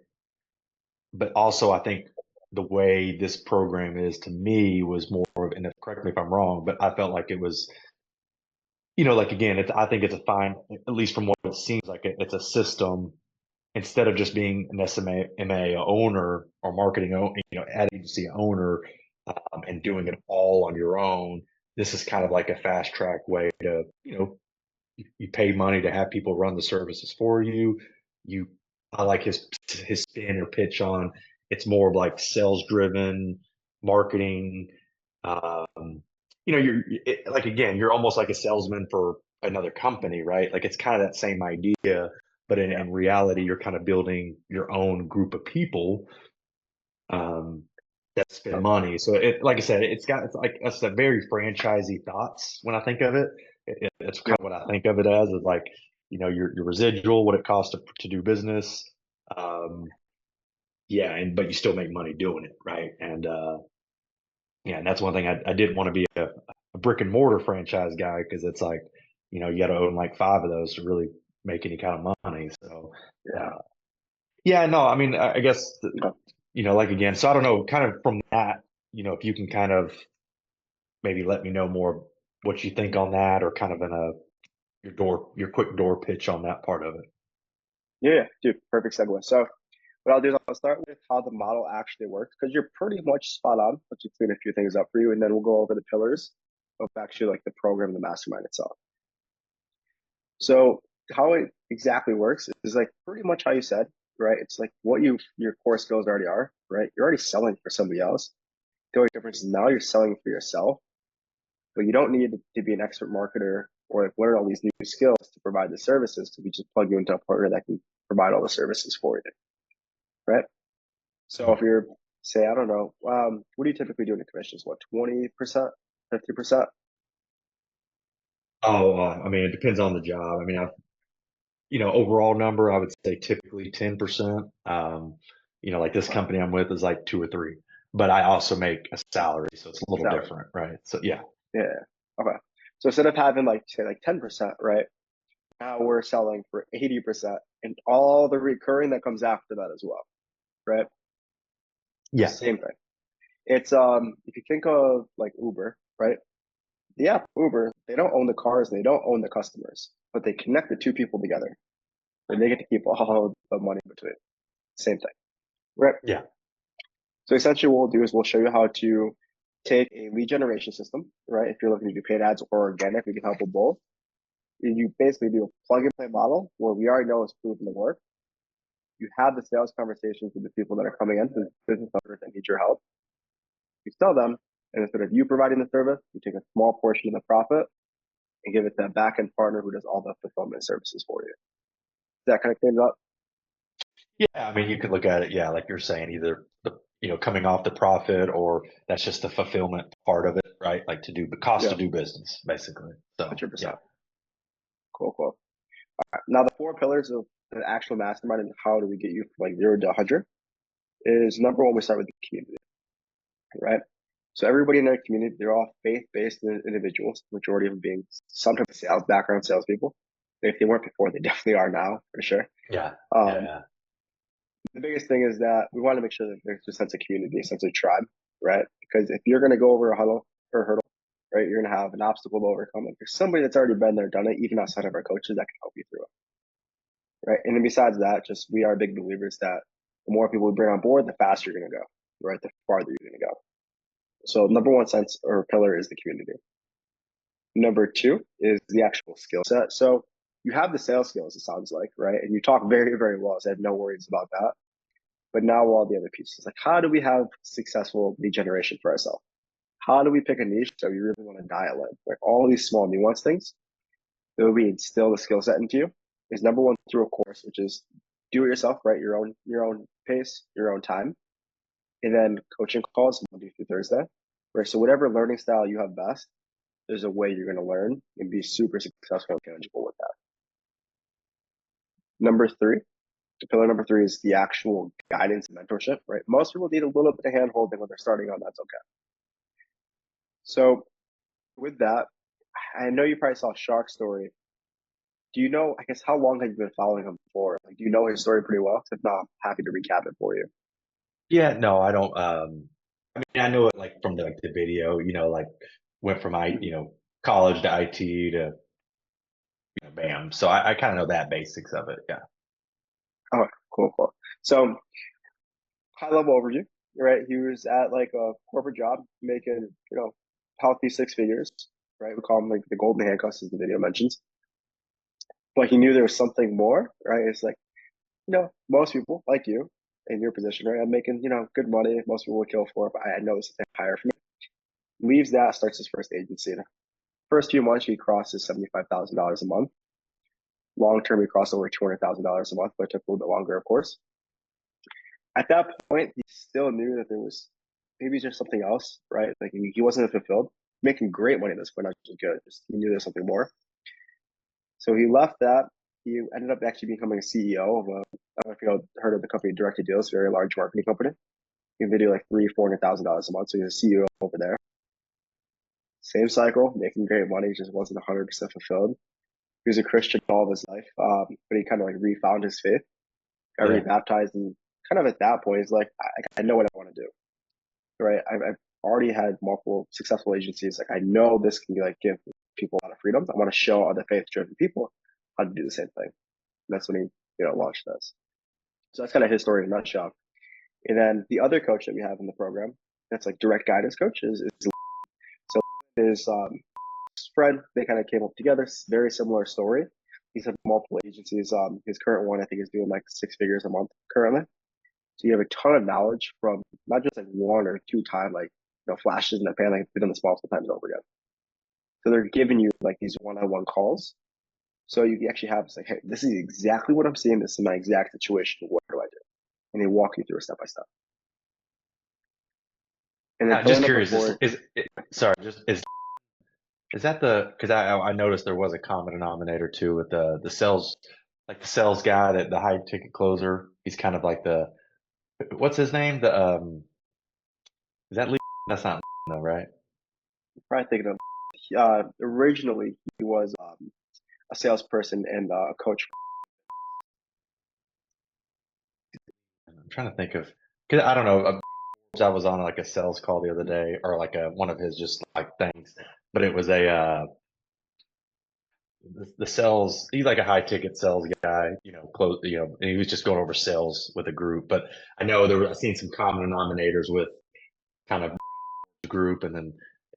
But also, I think the way this program is to me was more of, and correct me if I'm wrong, but I felt like it was, like again, I think it's a fine, at least from what it seems like, it's a system instead of just being an SMA owner or marketing, ad agency owner, and doing it all on your own. This is kind of like a fast track way to, you pay money to have people run the services for you. You, I like his spin or pitch on it's more of like sales driven marketing. Like again, you're almost like a salesman for another company, right? Like it's kind of that same idea, but Yeah. in reality, you're kind of building your own group of people um, that spend Oh, money. So like I said, it's like it's a very franchisey thoughts when I think of it. It's kind yep. of what I think of it as is like your residual, what it costs to do business. Um, yeah, but you still make money doing it, right? And yeah, and that's one thing I didn't want to be a brick and mortar franchise guy because it's like you got to own like five of those to really make any kind of money. So Yeah. uh, yeah, no, I mean I guess Okay. like again, so I don't know, kind of from that, if you can kind of maybe let me know more what you think on that, or kind of in your quick door pitch on that part of it. Yeah, yeah, dude, perfect segue. So what I'll do is I'll start with how the model actually works because you're pretty much spot on. But just clean a few things up for you, and then we'll go over the pillars of actually like the program, the mastermind itself. So how it exactly works is like pretty much how you said, right? It's like what your core skills already are, right? You're already selling for somebody else. The only difference is now you're selling for yourself, but you don't need to be an expert marketer or like learn all these new skills to provide the services because we just plug you into a partner that can provide all the services for you, right? So if Mhm. you're say, I don't know, what do you typically do in the commissions? What, 20%, 50%? Oh, I mean, it depends on the job. I mean, overall number, I would say typically 10%. Like this company I'm with is like 2 or 3, but I also make a salary, so it's a little Salary. different, right? So yeah, Yeah. Okay. So instead of having like say like 10%, right? Now we're selling for 80% and all the recurring that comes after that as well, right? So yeah, same thing. It's if you think of like Uber, right? The app Uber, they don't own the cars, they don't own the customers, but they connect the two people together and they get to keep all the money between. Same thing, right? yeah. So essentially what we'll do is we'll show you how to take a lead generation system, right? If you're looking to do paid ads or organic, we can help with both. You basically do a plug and play model where we already know it's proven to work. You have the sales conversations with the people that are coming in, the business owners that need your help. You sell them, and instead of you providing the service, you take a small portion of the profit and give it to a back end partner who does all the fulfillment services for you. Does that kind of clean it up? Yeah, I mean, you could look at it, yeah, like you're saying, either coming off the profit, or that's just the fulfillment part of it, right? Like to do the cost to Yeah, do business, basically. So yeah. 100%. Cool, cool. Now, the four pillars of the actual mastermind and how do we get you from like 0 to 100 is number one, we start with the community, right? So everybody in our community, they're all faith-based individuals, majority of them being some type of sales background, salespeople. If they weren't before, they definitely are now, for sure. Yeah. Um, Yeah. the biggest thing is that we want to make sure that there's a sense of community, a sense of tribe, right? Because if you're going to go over a huddle or hurdle, right, you're going to have an obstacle to overcome. Like there's somebody that's already been there, done it, even outside of our coaches that can help you through it, right? And then besides that, just we are big believers that the more people we bring on board, the faster you're going to go, right? The farther you're going to go. So number one sense or pillar is the community. Number two is the actual skill set. So you have the sales skills, it sounds like, right? And you talk very, very well. So I have no worries about that. But now all the other pieces, like how do we have successful lead generation for ourselves? How do we pick a niche that we really want to dial in? Like all these small nuance things that we instill the skill set into you is number one through a course, which is do it yourself, right? Your own pace, your own time, and then coaching calls Monday through Thursday. Right. So whatever learning style you have best, there's a way you're going to learn and be super successful and tangible with that. Number three Pillar number 3 is the actual guidance and mentorship, right? Most people need a little bit of hand holding when they're starting on. That's okay. So with that, I know you probably saw Shark's story. Do you know, I guess, how long have you been following him for? Like, do you know his story pretty well? If not, I'm happy to recap it for you. Yeah, no, I don't. I mean, I know it like from the video. Like went from college to IT to bam. So I kind of know that basics of it. Yeah. Oh, cool. So, high level overview, right? He was at like a corporate job making, healthy 6 figures, right? We call him like the golden handcuffs, as the video mentions. But he knew there was something more, right? It's like, most people like you in your position, right? I'm making, good money. Most people would kill for it, but I know this is higher for me. Leaves that, starts his first agency. First few months, he crosses $75,000 a month. Long term, he crossed over $200,000 a month, but it took a little bit longer, of course. At that point, he still knew that there was maybe just something else, right? Like he wasn't fulfilled, making great money at this point, not just good. Just he knew there's something more. So he left that. He ended up actually becoming a CEO of I don't know if you heard of the company Directed Deals, very large marketing company. They do like $300,000-$400,000 a month. So he's a CEO over there. Same cycle, making great money, just wasn't 100% fulfilled. He was a Christian all of his life, but he kind of like refound his faith, got rebaptized, and kind of at that point, he's like, I know what I want to do, right? I've already had multiple successful agencies. Like I know this can like give people a lot of freedom. I want to show other faith-driven people how to do the same thing. And that's when he, launched this. So that's kind of his story in a nutshell. And then the other coach that we have in the program, that's like direct guidance coach, is so his friend. They kind of came up together. Very similar story. He's had multiple agencies. His current one, I think, is doing like 6 figures a month currently. So you have a ton of knowledge from not just like 1 or 2 time, like flashes in the pan. Like they've done this multiple times over again. So they're giving you like these one-on-one calls. So you actually have like, hey, this is exactly what I'm seeing. This is my exact situation. What do I do? And they walk you through it step by step. And then Just curious, sorry, is that because I noticed there was a common denominator too with the sales, like the sales guy, that the high ticket closer. He's kind of like what's his name? Is that Lee? That's not Lee, though, right? Probably thinking of originally he was a salesperson and a coach. I'm trying to think of, because I don't know. I was on like a sales call the other day, or like one of his just like things, but it was the sales. He's like a high ticket sales guy, close, and he was just going over sales with a group. But I know I've seen some common denominators with kind of group, and then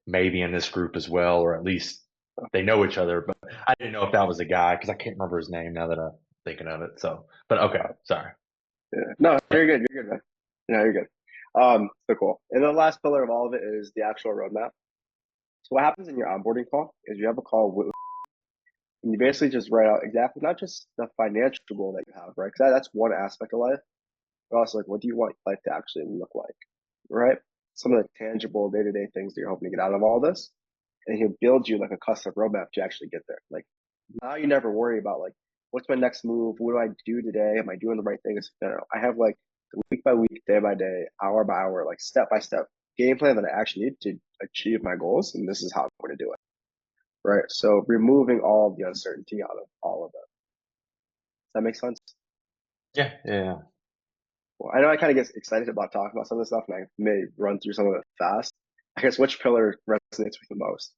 maybe in this group as well, or at least they know each other. But I didn't know if that was a guy because I can't remember his name now that I'm thinking of it. So, but okay, sorry. Yeah. No, you're good. You're good, man. No, you're good. So cool. And the last pillar of all of it is the actual roadmap. So what happens in your onboarding call is you have a call with, and you basically just write out exactly not just the financial goal that you have, right? Because that's one aspect of life, but also like what do you want life to actually look like, right? Some of the tangible day-to-day things that you're hoping to get out of all this, and he'll build you like a custom roadmap to actually get there. Like now you never worry about like what's my next move? What do I do today? Am I doing the right things? No. I have like week by week, day by day, hour by hour, like step by step game plan that I actually need to achieve my goals, and this is how I'm going to do it. Right. So removing all of the uncertainty out of all of it. Does that make sense? Yeah. Well, I know I kind of get excited about talking about some of this stuff, and I may run through some of it fast. I guess which pillar resonates with you the most?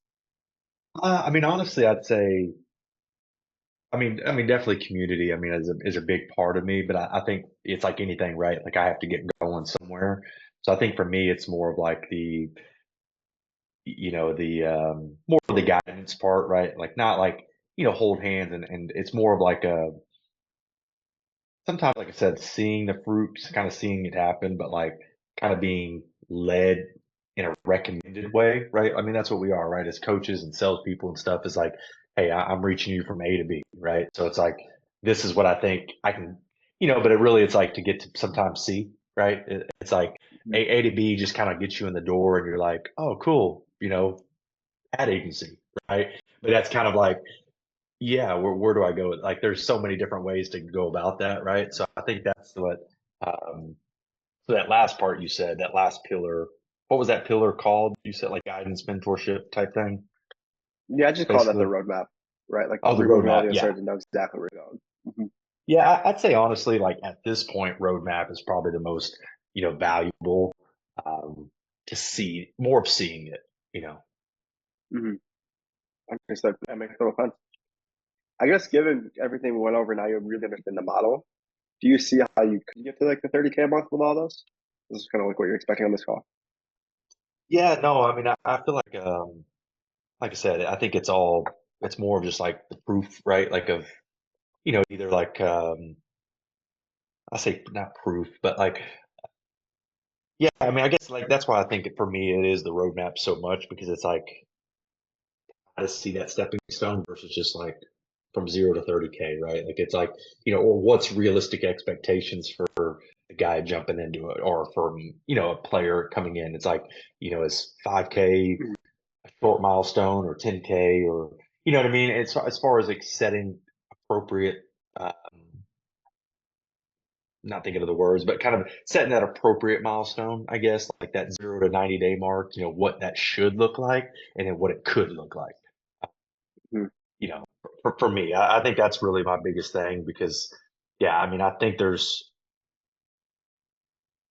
I mean, honestly, I'd say, definitely community. I mean, is a big part of me, but I think it's like anything, right? Like I have to get going somewhere. So I think for me, it's more of like more of the guidance part, right? Like not like, hold hands, and it's more of like sometimes, like I said, seeing the fruits, kind of seeing it happen, but like kind of being led in a recommended way, right? I mean, that's what we are, right? As coaches and salespeople and stuff, is like, hey, I'm reaching you from A to B, right? So it's like, this is what I think I can, but it's like to get to sometimes C, right? It's like A to B just kind of gets you in the door, and you're like, oh, cool, ad agency, right? But that's kind of like, yeah, where do I go? Like, there's so many different ways to go about that, right? So I think that's what, um, so that last part you said, that last pillar, what was that pillar called? You said like guidance, mentorship type thing, Yeah, I just call that the basically. roadmap, right? Like Oh, the removing all roadmap. the Yeah. uncertainty, know exactly where you're going. Yeah. I'd say honestly, like at this point, roadmap is probably the most, valuable, um, to see more of seeing it, you know. Mm-hmm. Understood. That makes total sense. I guess given everything we went over, now you really understand the model. Do you see how you could get to like the 30K a month with all those? This is kind of like what you're expecting on this call. Yeah, no, I mean, I feel like I said, I think it's more of just like the proof, right? Like of, either like, I say not proof, but like, yeah, I mean, I guess like that's why I think for me it is the roadmap so much because it's like I just see that stepping stone versus just like from 0 to 30K, right? Like it's like, or what's realistic expectations for a guy jumping into it or from, a player coming in. It's like, is 5K Mhm. a short milestone or 10K or, you know what I mean? It's as far as like setting appropriate, um, not thinking of the words, but kind of setting that appropriate milestone, I guess, like that 0 to 90 day mark, what that should look like and then what it could look like. Mhm. For me, I think that's really my biggest thing because, yeah, I mean, I think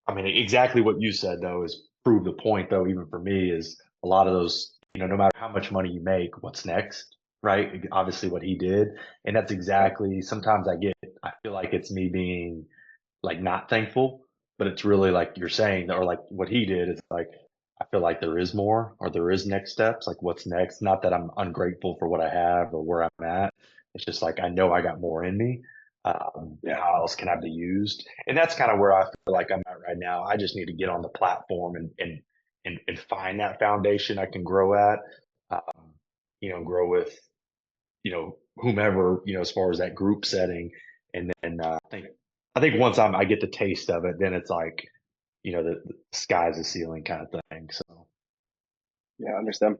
I mean, exactly what you said though is prove the point though, even for me, is a lot of those, no matter how much money you make, what's next, right? Obviously what he did. And that's Yeah. exactly, sometimes I feel like it's me being like not thankful, but it's really like you're saying, or like what he did is like, I feel like there is more or there is next steps. Like what's next? Not that I'm ungrateful for what I have or where I'm at. It's just like, I know I got more in me. And Yeah. how else can I be used? And that's kind of where I feel like I'm at right now. I just need to get on the platform and find that foundation I can grow at, grow with, whomever, as far as that group setting. And then, I think once I get the taste of it, then it's like, the sky's the ceiling kind of thing. So Yeah. I understand.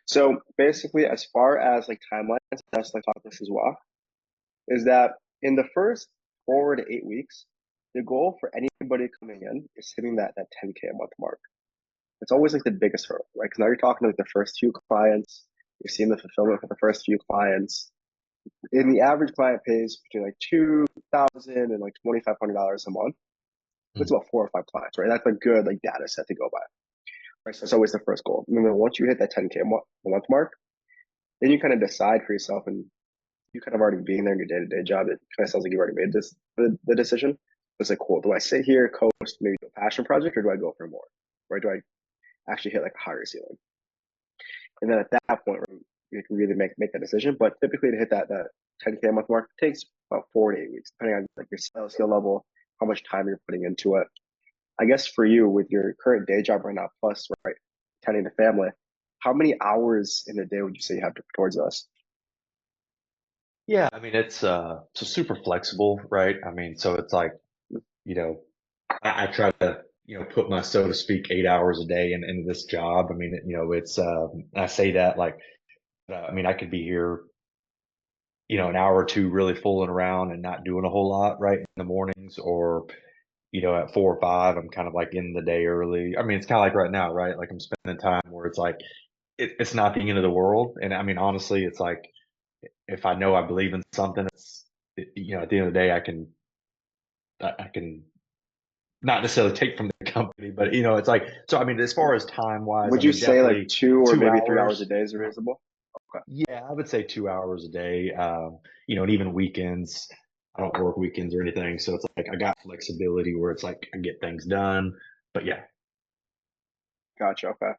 So basically, as far as like timelines, that's like about this as well, is that in the first 4 to 8 weeks, the goal for anybody coming in is hitting that 10K a month mark. It's always like the biggest hurdle, right? Because now you're talking to like the first few clients, you're seeing the fulfillment for the first few clients. And the average client pays between like 2,000 and like $2,500 a month. That's mm, about 4 or 5 clients, right? That's a good like data set to go by. Right. So that's always the first goal. And then once you hit that 10K a month mark, then you kind of decide for yourself and you kind of already being there in your day-to-day job, it kind of sounds like you've already made the decision. It's like, cool, do I sit here, coast, maybe do a passion project, or do I go for more? Right? Do I actually hit like a higher ceiling? And then at that point, right, you can really make that decision. But typically to hit that 10K a month mark takes about 4 to 8 weeks, depending on like your sales skill level, how much time you're putting into it. I guess for you with your current day job right now, plus right, tending the family, how many hours in a day would you say you have to put towards us? yeah, I mean, it's so super flexible, right? I mean, so it's like, you know, I try to, put my, so to speak, 8 hours a day into this job. I mean, it's, I say that like, I mean, I could be here, an hour or two really fooling around and not doing a whole lot, right, in the mornings, or, at 4 or 5, I'm kind of like in the day early. I mean, it's kind of like right now, right? Like I'm spending time where it's like, it's not the end of the world. And I mean, honestly, it's like, if I know I believe in something, at the end of the day, I can not necessarily take from the company, but it's like, so I mean, as far as time wise, I Would you mean, say like definitely two or two maybe 3 hours a hours. day is reasonable? Okay. Yeah, I would say 2 hours a day. And even weekends, I don't work weekends or anything. So it's like I got flexibility where it's like I get things done. But yeah. Gotcha. Okay.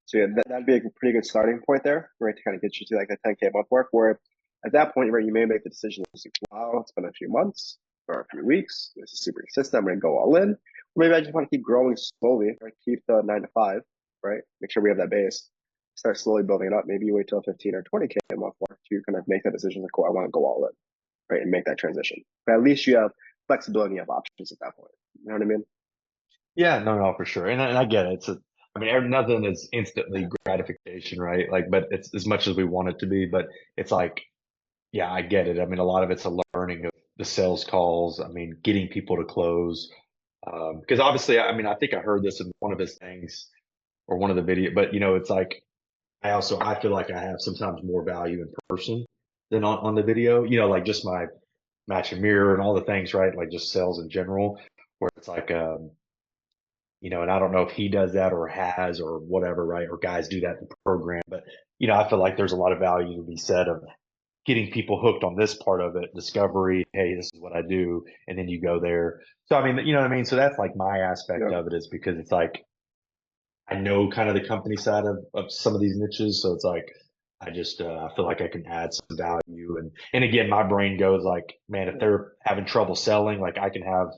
So yeah, that'd be a pretty good starting point there, right? To kind of get you to like a 10K a month mark where at that point, right, you may make the decision, it's like, wow, it's been a few months or a few weeks. This is super consistent. I'm going to go all in. Or maybe I just want to keep growing slowly, right? Keep the 9 to 5, right? Make sure we have that base. Start slowly building it up. Maybe you wait till 15 or 20K a month mark to kind of make that decision like, cool, I want to go all in, right? And make that transition. But at least you have flexibility, you have options at that point. You know what I mean? Yeah, no, no, for sure. And I get it. I mean, nothing is instantly gratification, right? Like, but it's as much as we want it to be, but it's like, yeah, I get it. I mean, a lot of it's a learning of the sales calls. I mean, getting people to close. Because obviously, I mean, I think I heard this in one of his things or one of the video, but it's like I feel like I have sometimes more value in person than on the video. Like just my match and mirror and all the things, right? Like just sales in general, where it's like and I don't know if he does that or has or whatever, right? Or guys do that in the program, but I feel like there's a lot of value to be said of getting people hooked on this part of it, discovery. Hey, this is what I do, and then you go there. So I mean, you know what I mean. So that's like my aspect Yeah. of it is because it's like I know kind of the company side of some of these niches, so it's like I just I feel like I can add some value, and again, my brain goes like, man, if they're having trouble selling, like I can have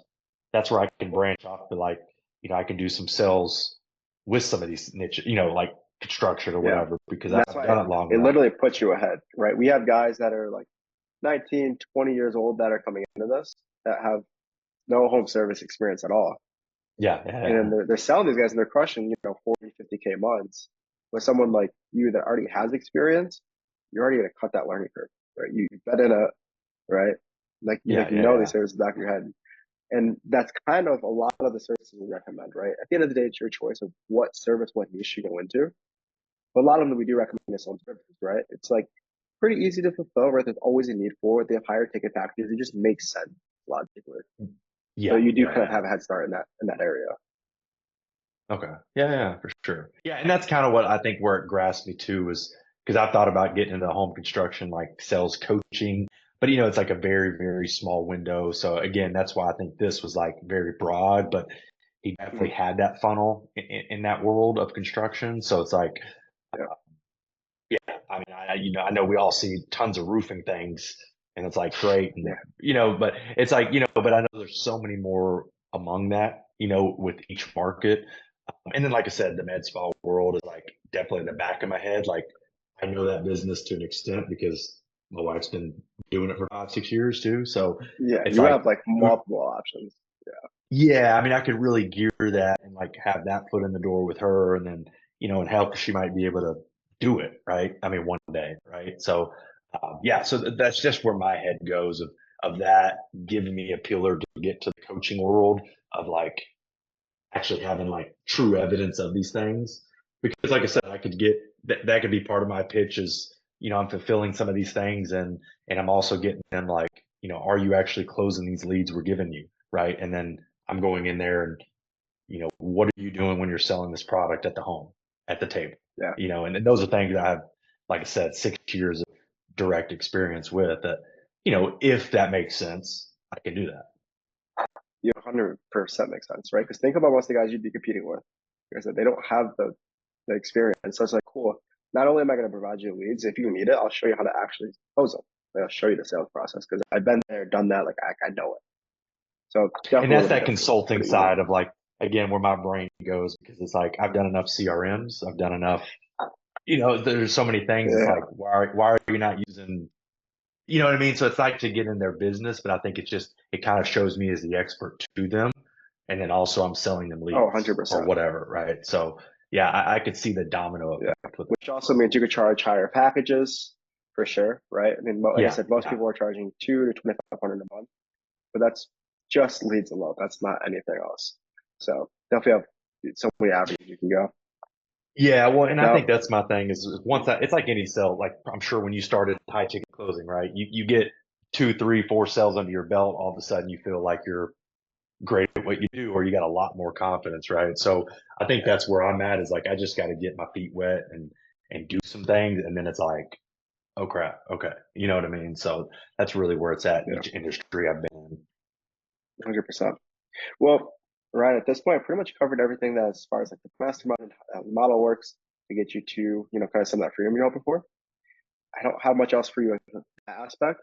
that's where I can branch off to like I can do some sales with some of these niches, like construction or Yeah. whatever, because And that's I've why done it long it enough. literally puts you ahead, right? We have guys that are like 19, 20 years old that are coming into this that have no home service experience at all. Yeah, yeah, And then yeah. they're selling these guys and they're crushing, 40, 50K months. With someone like you that already has experience, you're already going to cut that learning curve, right? You've been in a, right? Like Yeah, you yeah, know yeah. these services back of your head. And that's kind of a lot of the services we recommend, right? At the end of the day, it's your choice of what service, what niche you go into. But a lot of them we do recommend is home services, right? It's like pretty easy to fulfill, right? There's always a need for it. They have higher ticket packages. It just makes sense logically. So Yeah, you do yeah, kind of yeah. have a head start in that area. Okay. Yeah, yeah, for sure. Yeah, and that's kind of what I think where it grasped me too was because I've thought about getting into home construction, like sales coaching, but it's like a very, very small window. So again, that's why I think this was like very broad, but he definitely Mhm. had that funnel in that world of construction. So it's like, Yeah. yeah, I mean, I know we all see tons of roofing things and it's like great. And, Yeah. but it's like, but I know there's so many more among that, with each market. And then, like I said, the med spa world is like definitely in the back of my head. Like I know that business to an extent because my wife's been doing it for 5, 6 years too. So Yeah. it's You like, have like multiple options. yeah, I mean, I could really gear that and like have that foot in the door with her and then, and help she might be able to do it. Right. I mean, one day. Right. So, yeah, so that's just where my head goes of that giving me a pillar to get to the coaching world of like, actually having like true evidence of these things. Because like I said, I could get that could be part of my pitch is, I'm fulfilling some of these things and I'm also getting them like, are you actually closing these leads we're giving you? Right. And then I'm going in there and, what are you doing when you're selling this product at the home, at the table? Yeah. And those are things that I have, like I said, 6 years of direct experience with that, if that makes sense, I can do that. You 100% makes sense, right? Because think about most of the guys you'd be competing with. Like I said, they don't have the experience. So it's like, cool. Not only am I going to provide you leads, if you need it, I'll show you how to actually close them. Like, I'll show you the sales process because I've been there, done that. Like I know it. So And definitely a that's little bit that different. consulting Pretty easy. side of like, again, where my brain goes because it's like I've done enough CRMs, I've done enough, there's so many things. It's Yeah. like, why are you not using, you know what I mean? So it's like to get in their business, but I think it kind of shows me as the expert to them. And then also I'm selling them Oh, leads or 100%. whatever, right? So yeah, I could see the domino Yeah. effect with it. Which also means you could charge higher packages for sure, right? I mean, like I Yeah, said, most yeah. people are charging 2 to 2,500 a month, but that's just leads alone. That's not anything else. So definitely have so many avenues you can go. Yeah, well, and I Now, think that's my thing is once it's like any sale, like I'm sure when you started high ticket closing, right? You get 2, 3, 4 sales under your belt, all of a sudden you feel like you're great at what you do, or you got a lot more confidence, right? So I think that's where I'm at is like I just got to get my feet wet and do some things, and then it's like, oh crap, okay, you know what I mean? So that's really where it's at in yeah, each industry I've been in. 100%. Well, Ryan, at this point, I pretty much covered everything that as far as like the mastermind and how the model works to get you to, kind of some of that freedom you're hoping for. I don't have much else for you in that aspect.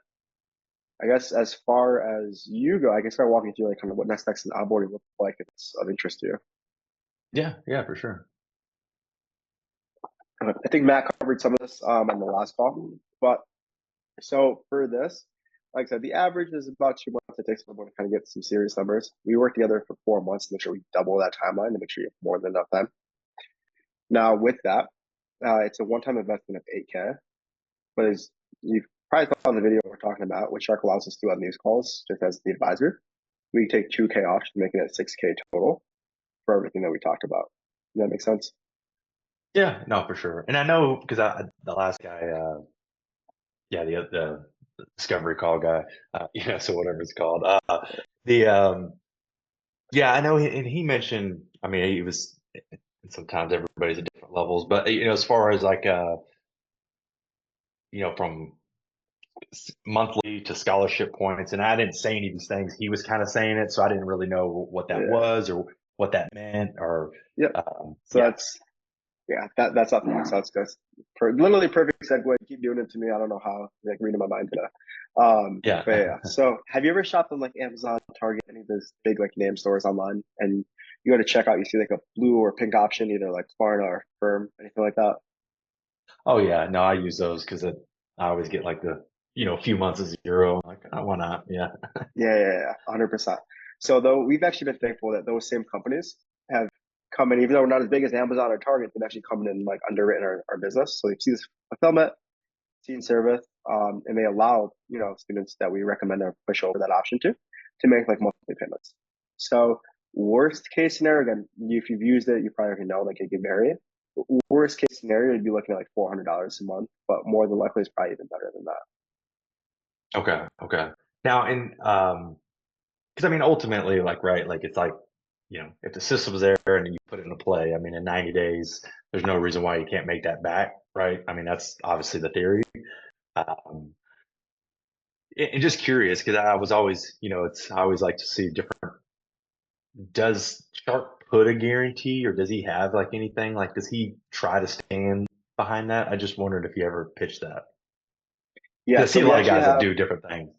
I guess as far as you go, I can start walking through like kind of what next steps in onboarding look like if it's of interest to you. Yeah, yeah, for sure. I think Matt covered some of this on the last call, but so for this, like I said, the average is about 2 months. It takes someone to kind of get some serious numbers. We work together for 4 months to make sure we double that timeline to make sure you have more than enough time. Now, with that, it's a one-time investment of 8K, but as you've probably saw the video we're talking about, what Shark allows us to do on these calls, just as the advisor. We take 2K off, making it 6K total for everything that we talked about. Does that make sense? Yeah, no, for sure. And I know because the last guy, yeah, the discovery call guy, so whatever it's called. The Yeah, I know, and he mentioned. I mean, he was. Sometimes everybody's at different levels, but as far as like from monthly to scholarship points, and I didn't say any of these things. He was kind of saying it, so I didn't really know what that Yeah. was or what that meant, or Yep. So yeah. that's up to So it's just literally perfect segue. Keep doing it to me. I don't know how, like, reading my mind today. Yeah. But yeah. So have you ever shopped on like Amazon, Target, any of those big like name stores online, and you go to checkout, you see like a blue or pink option, either like Klarna or Firm, anything like that? Oh yeah, no, I use those because I always get like the few months of zero. Like, why not? Yeah. Yeah, 100%. So though we've actually been thankful that those same companies have come in, even though we're not as big as Amazon or Target, they've actually come in and like underwritten our business. So you see this fulfillment, seen service, and they allow students that we recommend to push over that option to make like monthly payments. So worst case scenario, again, if you've used it, you probably already know like it can vary. Worst case scenario, you'd be looking at like $400 a month, but more than likely, it's probably even better than that. Okay. Okay. Now, and because I mean, ultimately, like, right, like it's like, if the system's there and you put it into play, I mean, in 90 days, there's no reason why you can't make that back, right? I mean, that's obviously the theory. Um, and just curious, because I was always, I always like to see different. Does Shark put a guarantee, or does he have like anything? Like, does he try to stand behind that? I just wondered if you ever pitched that. Yeah, 'Cause I see so a lot of guys that do different things.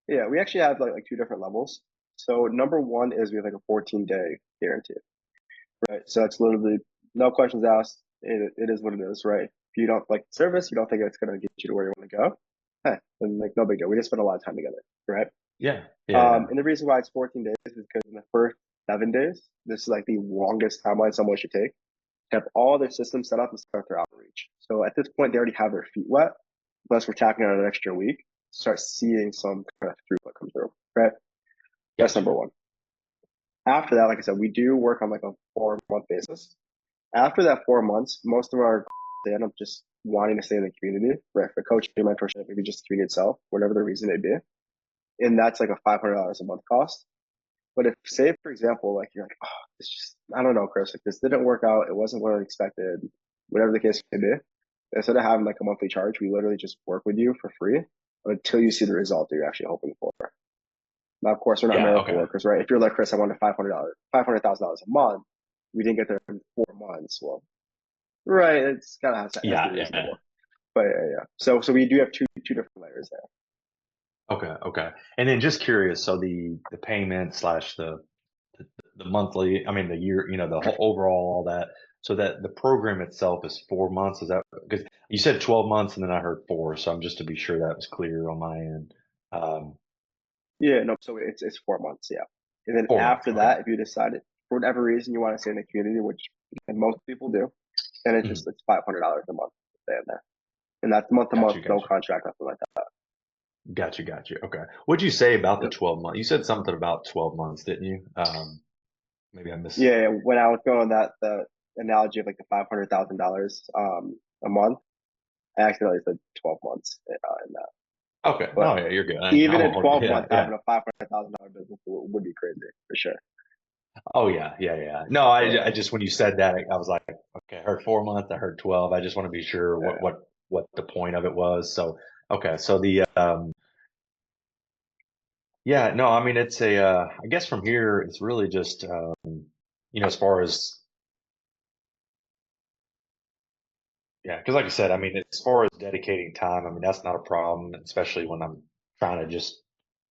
we actually have like two different levels. So number one is we have like a 14-day guarantee, right? So it's literally no questions asked. It is what it is, right? If you don't like the service, you don't think it's gonna get you to where you want to go, hey, then like no big deal. We just spent a lot of time together, right? Yeah, yeah, And the reason why it's 14 days is because in the first 7 days, this is like the longest timeline someone should take to have all their systems set up and start their outreach. So at this point, they already have their feet wet. Plus, we're tacking on an extra week. Start seeing some kind of throughput come through, right? That's gotcha. number one. After that, like I said, we do work on like a 4-month basis. After that 4 months, most of our they end up just wanting to stay in the community, right? For coaching, mentorship, maybe just the community itself, whatever the reason may be. And that's like a $500 a month cost. But if, say, for example, like you're like, oh, it's just, I don't know, Chris, like this didn't work out. It wasn't what I expected, whatever the case may be. Instead of having like a monthly charge, we literally just work with you for free until you see the result that you're actually hoping for. Now, of course, we're not Yeah, miracle okay. workers, right? If you're like, Chris, I wanted $500,000 a month, we didn't get there in 4 months. Well, right, it's kind of has to Yeah, be yeah. reasonable. But yeah. So we do have two different layers there. Okay, okay. And then just curious, so the payment slash the monthly, I mean the year, the whole overall all that. So that the program itself is 4 months. Is that because you said 12 months and then I heard four, so I'm just to be sure that was clear on my end. Um, Yeah, no, so it's 4 months, yeah. And then 4 months. after Okay. that, if you decided for whatever reason you want to stay in the community, which and most people do, then Mhm. it's $500 a month to stay in there. And that's month to month, Gotcha, no gotcha. contract, nothing like that. Gotcha, gotcha. Okay. What'd you say about the Yep. 12 months? You said something about 12 months, didn't you? Maybe I missed. Yeah, when I was going that the analogy of like the $500,000 a month, I accidentally said 12 months in that. Okay. But No, yeah, you're good. I even in won't hold you. 12 Yeah, months, yeah. having a $500,000 business would be crazy for sure. Oh yeah, yeah, yeah. No, I Yeah, just when you said that, I was like, okay, I heard 4 months, I heard 12. I just want to be sure yeah. what the point of it was. So okay, so the yeah, no, I mean it's a I guess from here it's really just as far as yeah, because like I said, I mean as far as dedicating time, I mean that's not a problem, especially when I'm trying to just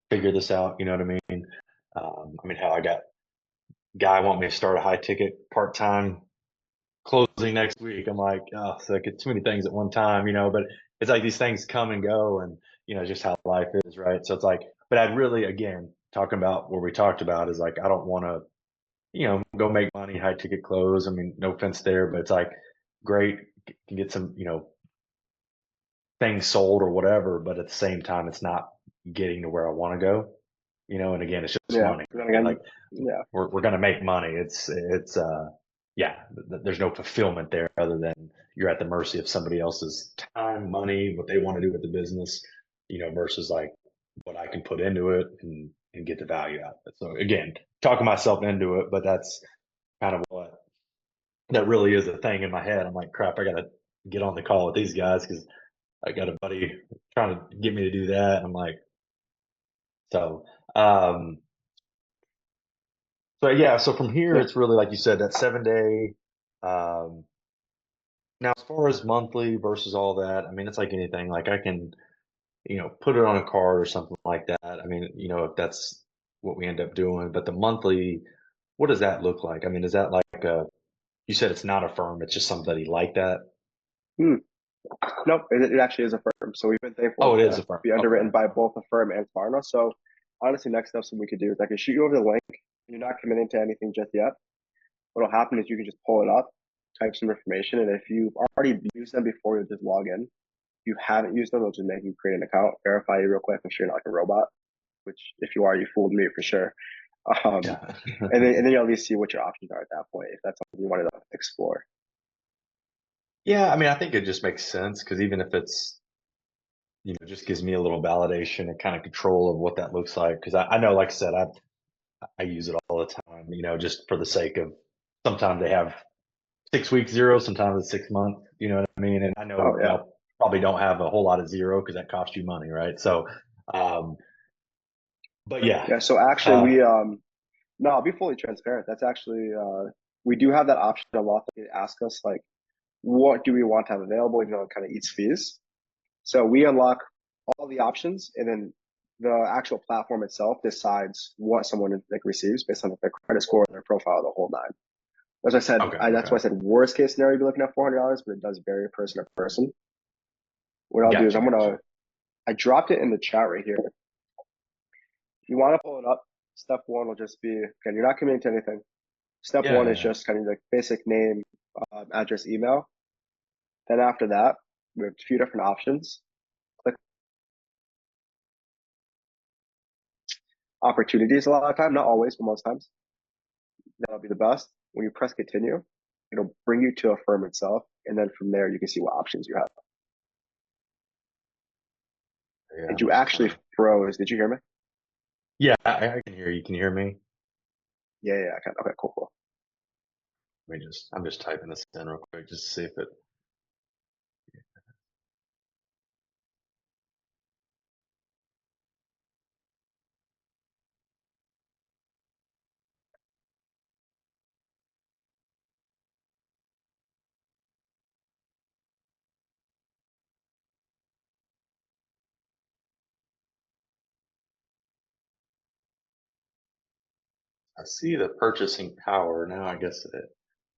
figure this out. You know what I mean? I mean how I got guy want me to start a high ticket part time closing next week. I'm like, oh, it's like it's too many things at one time, but it's like these things come and go and just how life is, right? So it's like, but I'd really, again, talking about what we talked about is like, I don't want to, go make money, high ticket close. I mean, no offense there, but it's like great, can get some, things sold or whatever, but at the same time, it's not getting to where I want to go. And again, it's just Yeah. money, But then right? again, Like yeah. we're gonna make money. Yeah, there's no fulfillment there other than you're at the mercy of somebody else's time, money, what they want to do with the business, versus like what I can put into it and get the value out of it. So again, talking myself into it, but that's kind of what that really is a thing in my head. I'm like, crap, I gotta get on the call with these guys because I got a buddy trying to get me to do that. And I'm like, so, um, so yeah. So from here, Yeah. it's really like you said, that 7 day. Um, Now, as far as monthly versus all that, I mean, it's like anything. Like I can, put it on a card or something like that. I mean, if that's what we end up doing. But the monthly, what does that look like? I mean, is that like you said it's not a firm, it's just somebody like that? Hmm. Nope, it actually is a firm. So we've been thankful Oh, it is to a firm. be Okay. underwritten by Okay. both a firm and Klarna. So honestly, next steps that we could do is I can shoot you over the link. You're not committing to anything just yet. What'll happen is you can just pull it up, type some information, and if you've already used them before, you'll just log in. If you haven't used them, they'll just make you create an account, verify you real quick, make sure you're not like a robot. Which, if you are, you fooled me for sure. Um, Yeah. and then you'll at least see what your options are at that point if that's something you wanted to explore. Yeah. I mean, I think it just makes sense because even if it's, just gives me a little validation and kind of control of what that looks like. Because I know, like I said, I use it all the time, just for the sake of sometimes they have 6 weeks zero, sometimes it's 6 months, you know what I mean? And I Oh know yeah, y'all probably don't have a whole lot of zero because that costs you money, right? So, um, but yeah, yeah. So actually, uh, we no, I'll be fully transparent. That's actually we do have that option a lot. They ask us like, what do we want to have available? It kind of eats fees. So we unlock all the options, and then the actual platform itself decides what someone like receives based on their credit score, their profile, the whole nine. As I said, okay, that's why okay, I said worst case scenario, you'd be looking at $400, but it does vary person to person. What I'll do is gotcha, gotcha. I dropped it in the chat right here. If you want to pull it up, step one will just be, again, you're not committing to anything. Step Yeah, one yeah, is yeah. just kind of like basic name, address, email. Then after that, we have a few different options. Click opportunities a lot of time, not always, but most times. That'll be the best. When you press continue, it'll bring you to a firm itself. And then from there, you can see what options you have. Yeah, And I'm you just actually froze. Did you hear me? yeah, I can hear you. Can you hear me? Yeah, yeah, I can. Okay, cool, cool. I'm just typing this in real quick just to see if it. I see the purchasing power now. I guess it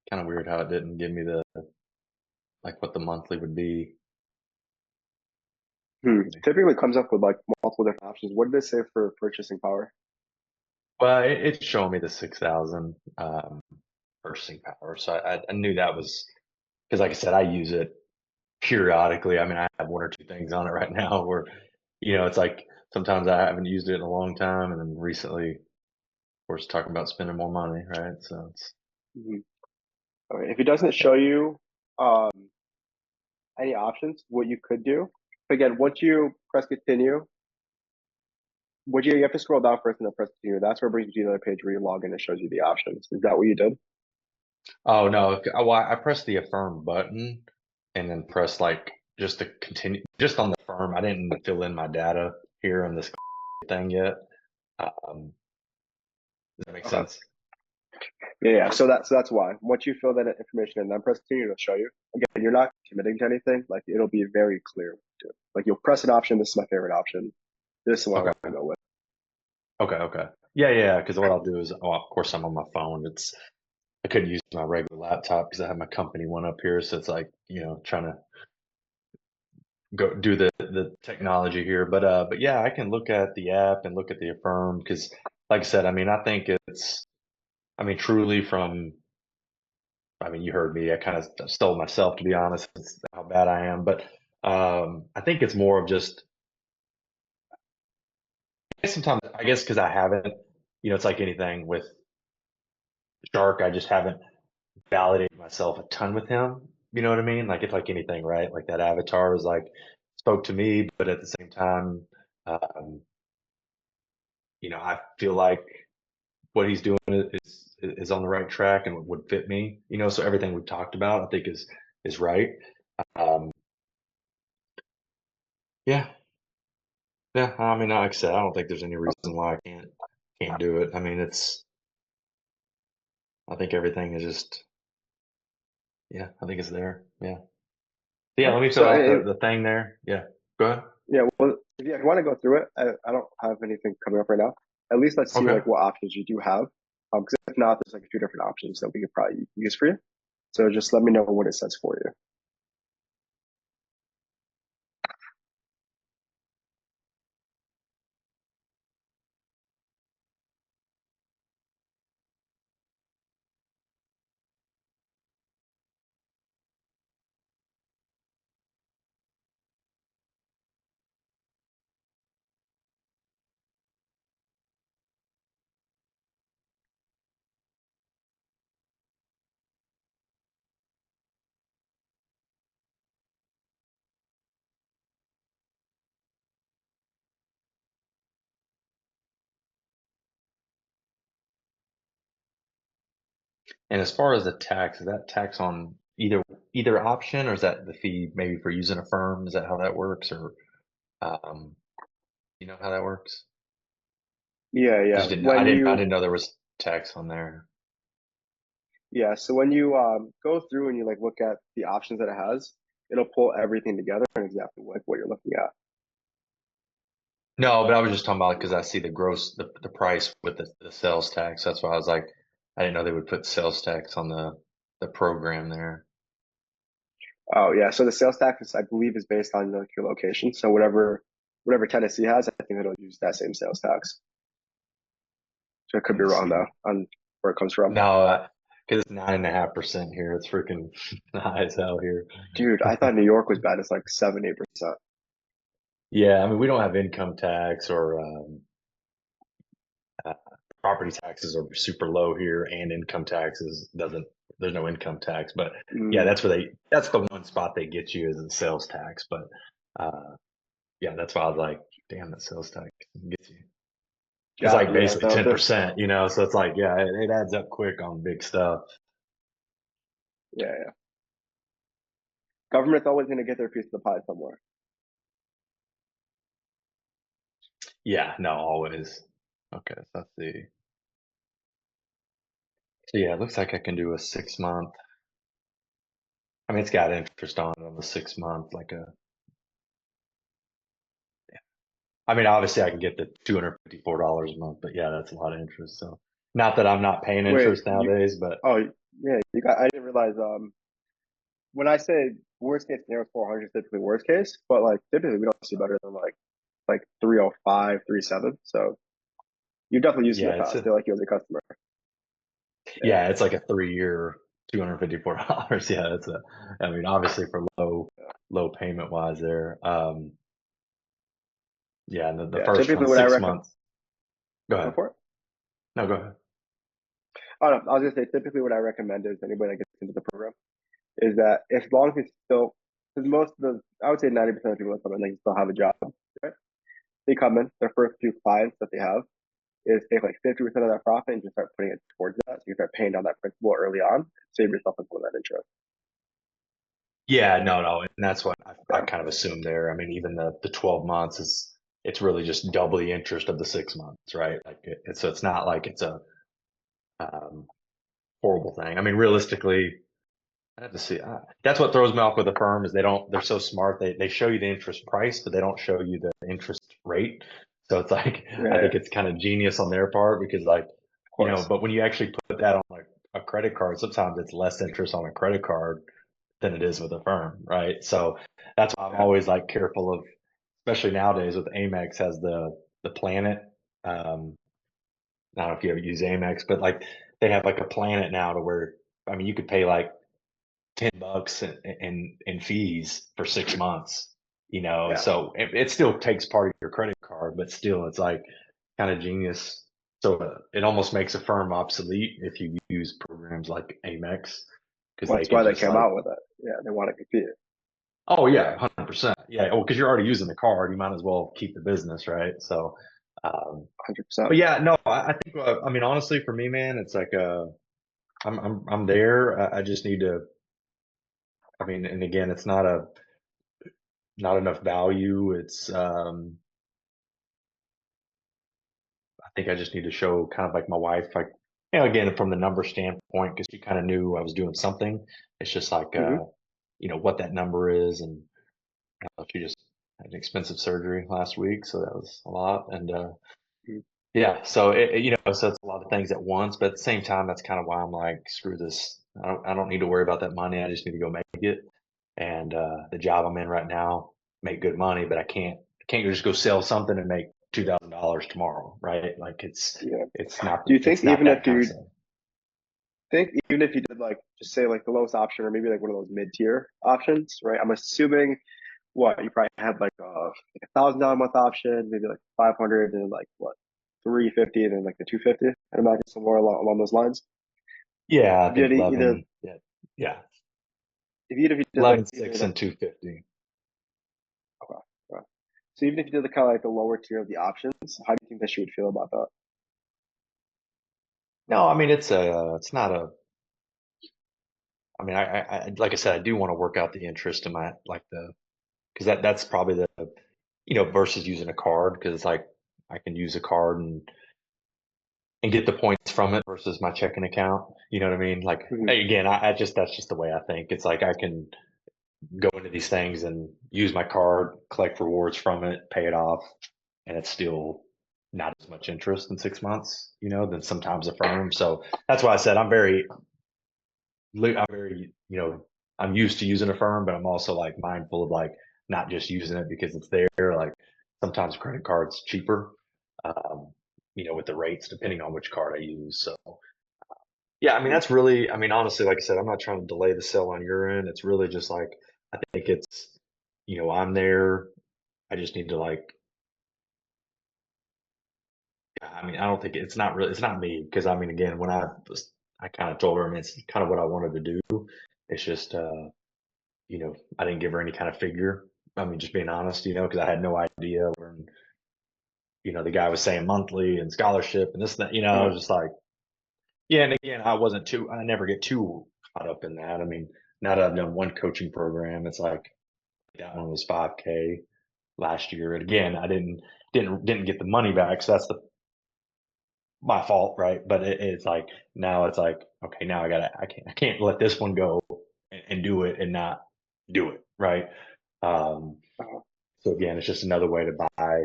kind of weird how it didn't give me the like what the monthly would be. Typically it comes up with like multiple different options. What did they say for purchasing power? Well, it's showing me the 6,000 purchasing power. So I knew that was because, like I said, I use it periodically. I mean, I have one or two things on it right now where, it's like sometimes I haven't used it in a long time, and then recently, of course, talking about spending more money, right? So it's Mhm. Okay. If it doesn't show you um, any options, what you could do, again, once you press continue, you have to scroll down first and then press continue. That's where it brings you to another page where you log in and shows you the options. Is that what you did? oh no, well, I pressed the affirm button and then press like just to continue, just on the firm. I didn't fill in my data here on this thing yet. Does that make Okay. sense? Yeah, yeah. So that's why. Once you fill that information and then press continue, it'll show you. Again, you're not committing to anything. Like it'll be very clear what to do. Like you'll press an option. This is my favorite option. This is what I Okay. want to go with. Okay. Okay. Yeah. Yeah. Because what I'll do is, oh, of course, I'm on my phone. I couldn't use my regular laptop because I have my company one up here. So it's like, trying to go do the technology here. But yeah, I can look at the app and look at the Affirm because, like I said, I mean, I think I mean, truly I mean, you heard me. I kind of stole myself, to be honest. It's how bad I am. But I think it's more of just, I guess sometimes, I guess because I haven't, it's like anything with Shark, I just haven't validated myself a ton with him. You know what I mean? Like it's like anything, right? Like that avatar was like spoke to me, but at the same time, um, I feel like what he's doing is on the right track and would fit me. So everything we've talked about, I think is right. Um, yeah, yeah. I mean, like I said, I don't think there's any reason why I can't do it. I mean, I think everything is just, yeah, I think it's there. Yeah. Yeah, let me fill So out the thing there. Yeah, go ahead. yeah, well, if you want to go through it, I don't have anything coming up right now. At least let's see Okay. like what options you do have. Because if not, there's like a few different options that we could probably use for you. So just let me know what it says for you. And as far as the tax, is that tax on either option, or is that the fee maybe for using a firm? Is that how that works, or um, you know how that works? Yeah, I yeah. just didn't. I When didn't. I you didn't know there was tax on there. Yeah, so when you go through and you like look at the options that it has, it'll pull everything together and exactly like what you're looking at. No, but I was just talking about because I see the gross the price with the sales tax. That's why I was like, I didn't know they would put sales tax on the program there. Oh yeah, so the sales tax I believe is based on like your location. So whatever Tennessee has, I think it'll use that same sales tax. So it could Let be me wrong see. though on where it comes from. No, because it's 9.5% here. It's freaking high as hell here. Dude, I thought New York was bad. It's like 7, 8%. Yeah, I mean, we don't have income tax or uh, property taxes are super low here, and income taxes doesn't. There's no income tax, but yeah, Mm, that's the one spot they get you is the sales tax. But yeah, that's why I was like, damn, that sales tax gets you. It's like yeah, basically no, 10%, so it's like, yeah, it adds up quick on big stuff. yeah. Government's always going to get their piece of the pie somewhere. Yeah, no, always. Okay, so let's see. So yeah, it looks like I can do a 6 month. I mean, it's got interest on the 6 month, like I mean, obviously I can get the $254 a month, but yeah, that's a lot of interest. So not that I'm not paying Wait, interest nowadays, but oh yeah, you got. I didn't realize. When I say worst case scenario is 400, is typically worst case, but like typically we don't see better than like 305, 37. So you've definitely used in the yeah, past. They're like you as a customer. Yeah, it's like a 3 year, $254. Yeah, I mean, obviously for low payment wise there. Yeah, and the yeah. first one, Typically, what I six recommend. months. Go Go ahead. for it. No, go ahead. Oh no, I was gonna say typically what I recommend is anybody that gets into the program is that as long as it's still, because most of the, I would say 90% of people that come in, they still have a job. Right? They come in, their first few clients that they have is take like 50% of that profit and just start putting it towards that. So you start paying down that principal early on, save yourself some of that interest. Yeah, no, and that's what I Yeah. kind of assumed there. I mean, even the 12 months it's really just double the interest of the 6 months, right? Like so it's not like it's a um, horrible thing. I mean, realistically, I have to see. That's what throws me off with the firm is they're so smart. They show you the interest price, but they don't show you the interest rate. So it's like, I Yeah, think it's kind of genius on their part because like, of course. but when you actually put that on like a credit card, sometimes it's less interest on a credit card than it is with a firm, right? So that's why I'm Yeah. always like careful of, especially nowadays with Amex has the Planet. I don't know if you ever use Amex, but like they have like a Planet now to where I mean you could pay like $10 in fees for 6 months, you know. Yeah. So it still takes part of your credit card, but still, it's like kind of genius. So it almost makes a firm obsolete if you use programs like Amex because Well, they that's can why they just came like, out with it. Yeah, they want to compete. oh yeah, 100%, yeah. Well, because you're already using the card, you might as well keep the business, right? So, but 100%. yeah, no, I think I mean honestly, for me, man, it's like I'm there. I just need to. I mean, and again, it's not enough value. It's I think I just need to show kind of like my wife, like, you know, again from the number standpoint, because she kind of knew I was doing something. It's just like Hmm. you know what that number is, and she just had an expensive surgery last week, so that was a lot. And yeah, so you know, so it's a lot of things at once, but at the same time, that's kind of why I'm like, screw this. I don't need to worry about that money. I just need to go make it. And the job I'm in right now make good money, but I can't just go sell something and make $2,000 tomorrow, right? Like Yeah. it's not Do you think it's not even that if kind of you stuff. did like just say like the lowest option or maybe like one of those mid-tier options, right? I'm assuming what you probably had like a $1,000 a month option, maybe like 500 and like what 350 and then like the 250. I imagine somewhere along those lines. Yeah, I If you think had either 11. Yeah, yeah, if you did like 11, either 6, the and 250. okay, okay. So even if you did the kind of like the lower tier of the options, how do you think that she would feel about that? No, I mean it's not a. I mean, like I said, I do want to work out the interest in my like the because that's probably the you know versus using a card because it's like I can use a card and get the points from it versus my checking account. You know what I mean? Like Hmm. again, I just that's just the way I think. It's like I can go into these things and use my card, collect rewards from it, pay it off, and it's still not as much interest in 6 months, you know, than sometimes a firm. So that's why I said I'm very, you know, I'm used to using a firm, but I'm also like mindful of like not just using it because it's there. Like sometimes credit cards cheaper, um, you know, with the rates depending on which card I use. So yeah, I mean that's really, I mean honestly, like I said, I'm not trying to delay the sale on your end. It's really just like I think it's, you know, I'm there. I just need to like, I mean, I don't think it's not really, it's not me because I mean, again, I kind of told her, I mean, it's kind of what I wanted to do. It's just, you know, I didn't give her any kind of figure. I mean, just being honest, you know, because I had no idea when, you know, the guy was saying monthly and scholarship and this, that, you know, I Uh, was just like, yeah. And again, I never get too caught up in that. I mean, now that I've done one coaching program, it's like that one was 5K last year. And again, I didn't get the money back. So that's my fault, right? But it's like, now it's like, okay, now I can't let this one go and do it and not do it. Right. Um, uh, So again, it's just another way to buy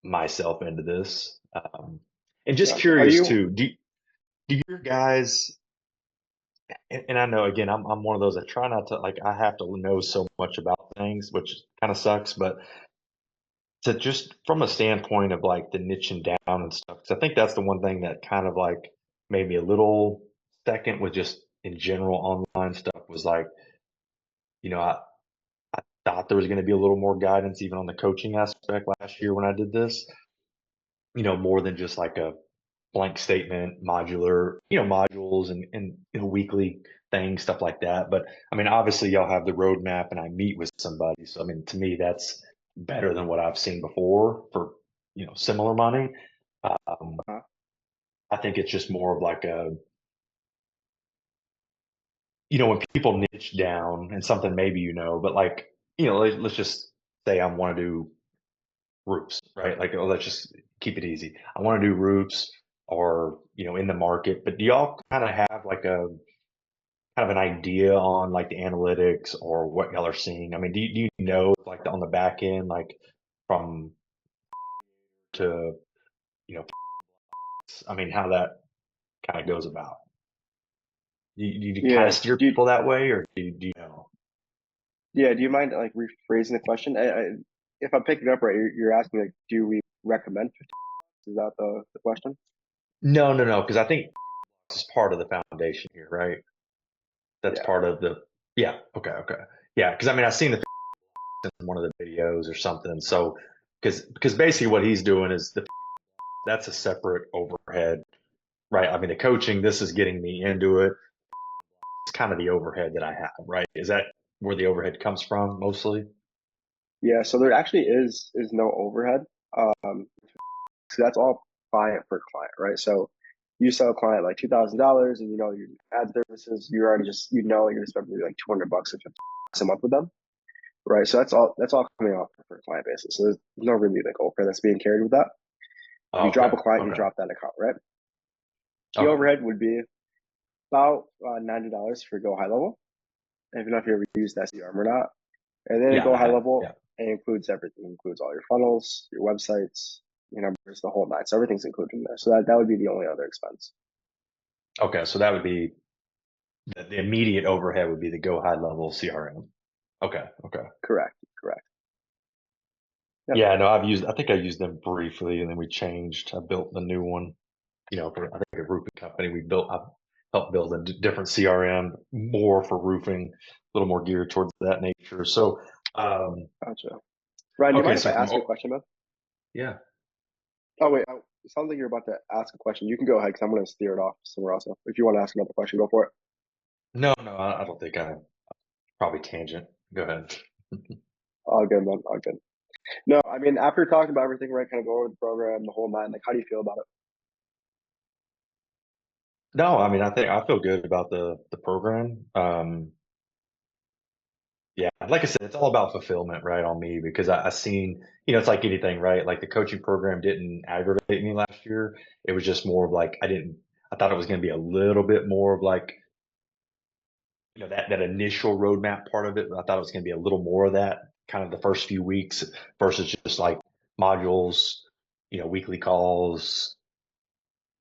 myself into this. And just gotcha. Are curious you? too, do your guys, and I know again, I'm one of those that try not to like, I have to know so much about things, which kind of sucks, but to just from a standpoint of like the niching down and stuff, because I think that's the one thing that kind of like made me a little second with just in general online stuff was like, you know, I thought there was going to be a little more guidance even on the coaching aspect last year when I did this, you know, more than just like a blank statement, modular, you know, modules and you know, weekly things, stuff like that. But I mean, obviously y'all have the roadmap and I meet with somebody. So I mean, to me, that's better than what I've seen before for, you know, similar money. Um, Uh, I think it's just more of like a, you know, when people niche down and something maybe you know, but like, you know, let's just say I want to do roofs, right? Like, oh, let's just keep it easy. I want to do roofs or, you know, in the market, but do y'all kind of have like a kind of an idea on like the analytics or what y'all are seeing? I mean, do you know like on the back end, like from to, you know, I mean, how that kind of goes about? Do you kind of yeah. steer people that way or do you know? Yeah. Do you mind like rephrasing the question? If I'm picking up right, you're asking like, do we recommend 50? Is that the question? No, no, no, because I think this is part of the foundation here, right? That's Yeah. part of the. Yeah. Okay. Yeah. Because I mean, I've seen the in one of the videos or something. So because basically what he's doing is that's a separate overhead, right? I mean, the coaching, this is getting me into it. It's kind of the overhead that I have, right? Is that where the overhead comes from mostly? Yeah. So there actually is no overhead. So that's all client per client, right? So you sell a client like $2,000, and you know your ad services, you already just you're gonna spend maybe like $200 or $50 a month with them, right? So that's all coming off for a client basis. So there's no really like overhead that's being carried with that. If you drop Okay. a client, you Okay. drop that account, right? Key Okay. overhead would be about $90 for Go High Level. And if you know if you ever used SERM or not, and then Yeah, Go I High have. Level, Yeah. it includes everything. It includes all your funnels, your websites, your numbers, the whole nine. So everything's included in there. So that would be the only other expense. Okay. So that would be the immediate overhead would be the Go High Level CRM. Okay. Okay. Correct. Correct. Yep. Yeah. No, I think I used them briefly and then we changed. I built the new one, for I think a roofing company. I helped build a different CRM more for roofing, a little more geared towards that nature. So, Gotcha. Ryan, do you okay. mind if So I ask you a question, man? yeah. Oh, wait. It sounds like you're about to ask a question. You can go ahead because I'm going to steer it off somewhere else. If you want to ask another question, go for it. No, I don't think I probably tangent. Go ahead. All good, man. All good. No, I mean, after talking about everything, right, kind of go over the program, the whole nine, like, how do you feel about it? No, I mean, I think I feel good about the program. Yeah, like I said, it's all about fulfillment, right, on me because I seen, it's like anything, right? Like the coaching program didn't aggravate me last year. It was just more of like I thought it was going to be a little bit more of like, that initial roadmap part of it. I thought it was going to be a little more of that kind of the first few weeks versus just like modules, weekly calls,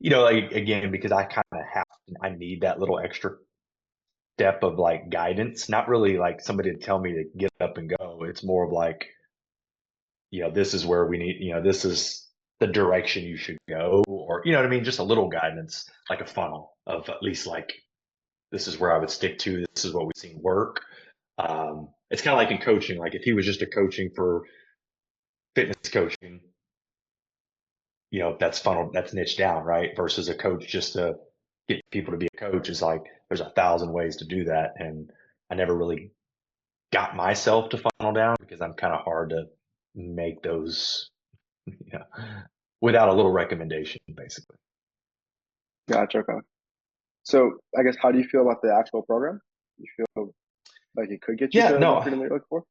like again, because I kind of I need that little extra step of like guidance, not really like somebody to tell me to get up and go. It's more of like, this is where we need, this is the direction you should go, or, you know what I mean? Just a little guidance, like a funnel of at least like, this is where I would stick to. This is what we've seen work. It's kind of like in coaching. Like if he was just a coaching for fitness coaching, that's funnel, that's niche down, right? Versus a coach just to get people to be a coach is like, there's 1,000 ways to do that. And I never really got myself to funnel down because I'm kind of hard to make those, you know, without a little recommendation, basically. Gotcha. Okay. So I guess how do you feel about the actual program? You feel like it could get you Yeah, to the no, freedom that you're looking for?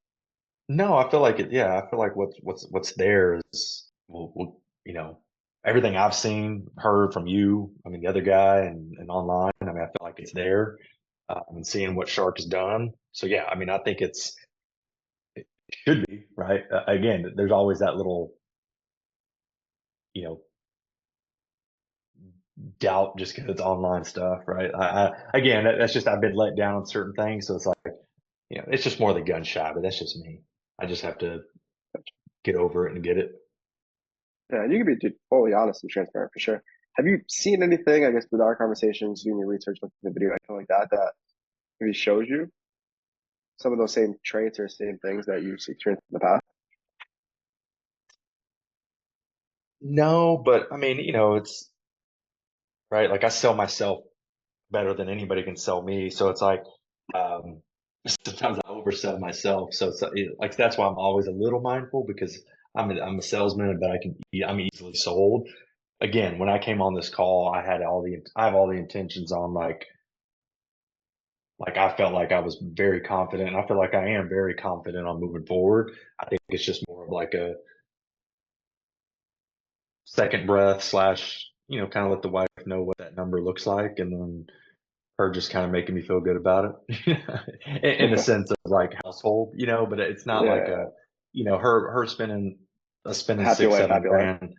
no, I feel like it. Yeah, I feel like what's there is, everything I've seen, heard from you, I mean, the other guy and online, I mean, I feel like it's there, and seeing what Shark has done. So yeah, I mean, I think it should be, right? Again, there's always that little, you know, doubt just because it's online stuff, right? Again, that's just I've been let down on certain things, so it's like it's just more the gun shy, but that's just me. I just have to get over it and get it. Yeah, and you can be fully honest and transparent for sure. Have you seen anything, I guess, with our conversations, doing your research, looking at the video, anything like that, that maybe shows you some of those same traits or same things that you've experienced in the past? No, but I mean, it's right. Like I sell myself better than anybody can sell me, so it's like um, sometimes I oversell myself. So it's like that's why I'm always a little mindful because I'm a salesman, but I'm easily sold. Again, when I came on this call, I have all the intentions on like I felt like I was very confident, and I feel like I am very confident on moving forward. I think it's just more of like a second breath slash, kind of let the wife know what that number looks like, and then her just kind of making me feel good about it, in the sense of like household, but it's not like Yeah, her spending happy six, wife, seven happy life. grand.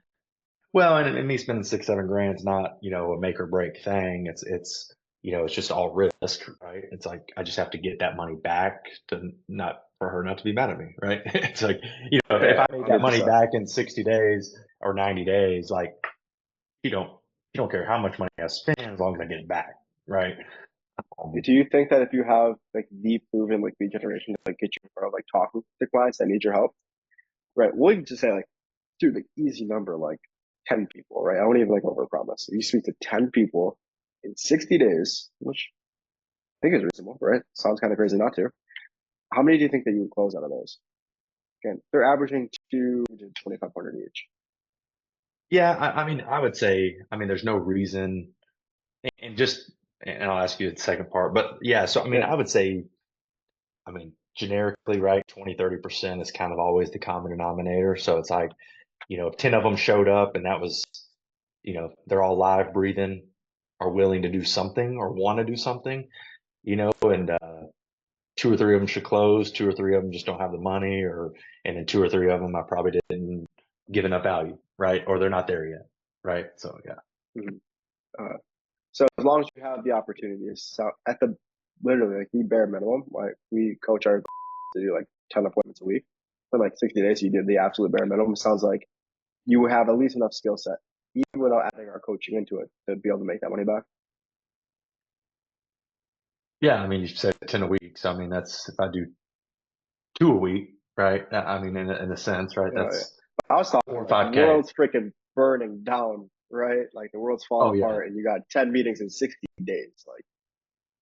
Well, and me spending 6, 7 grand is not, a make or break thing. It's just all risk, right? It's like I just have to get that money back to not for her not to be mad at me, right? It's like, if Yeah, I made that money 100%. back in 60 days or 90 days, like you don't you don't care how much money I spend as long as I get it back, right? Do you think that if you have like the proven like lead generation to like get you in front of like talking to clients that need your help, right? We'll just say like, dude, like easy number, like 10 people, right? I won't even like overpromise. If you speak to 10 people in 60 days, which I think is reasonable, right? Sounds kind of crazy not to. How many do you think that you would close out of those? Again, they're averaging 2 to 2,500 each. Yeah, I mean, I would say, I mean, there's no reason, and just, and I'll ask you the second part, but yeah, so I mean, Yeah. I would say, I mean, generically, right, 20-30% is kind of always the common denominator. So it's like, if 10 of them showed up and that was, they're all live, breathing, are willing to do something or want to do something, and two or three of them should close, two or three of them just don't have the money, and then two or three of them I probably didn't give enough value, right? Or they're not there yet, right? So yeah. Mhm. Uh, so as long as you have the opportunities, so at the literally like the bare minimum, like we coach our to do like 10 appointments a week for like 60 days. You did the absolute bare minimum. Sounds like you have at least enough skill set, even without adding our coaching into it, to be able to make that money back. Yeah, I mean, you said 10 a week. So I mean, that's if I do two a week, right? I mean, in a sense, right? Yeah. That's I was four talking or like five K. world's freaking burning down, right? Like the world's falling Oh yeah. apart, and you got 10 meetings in 60 days. Like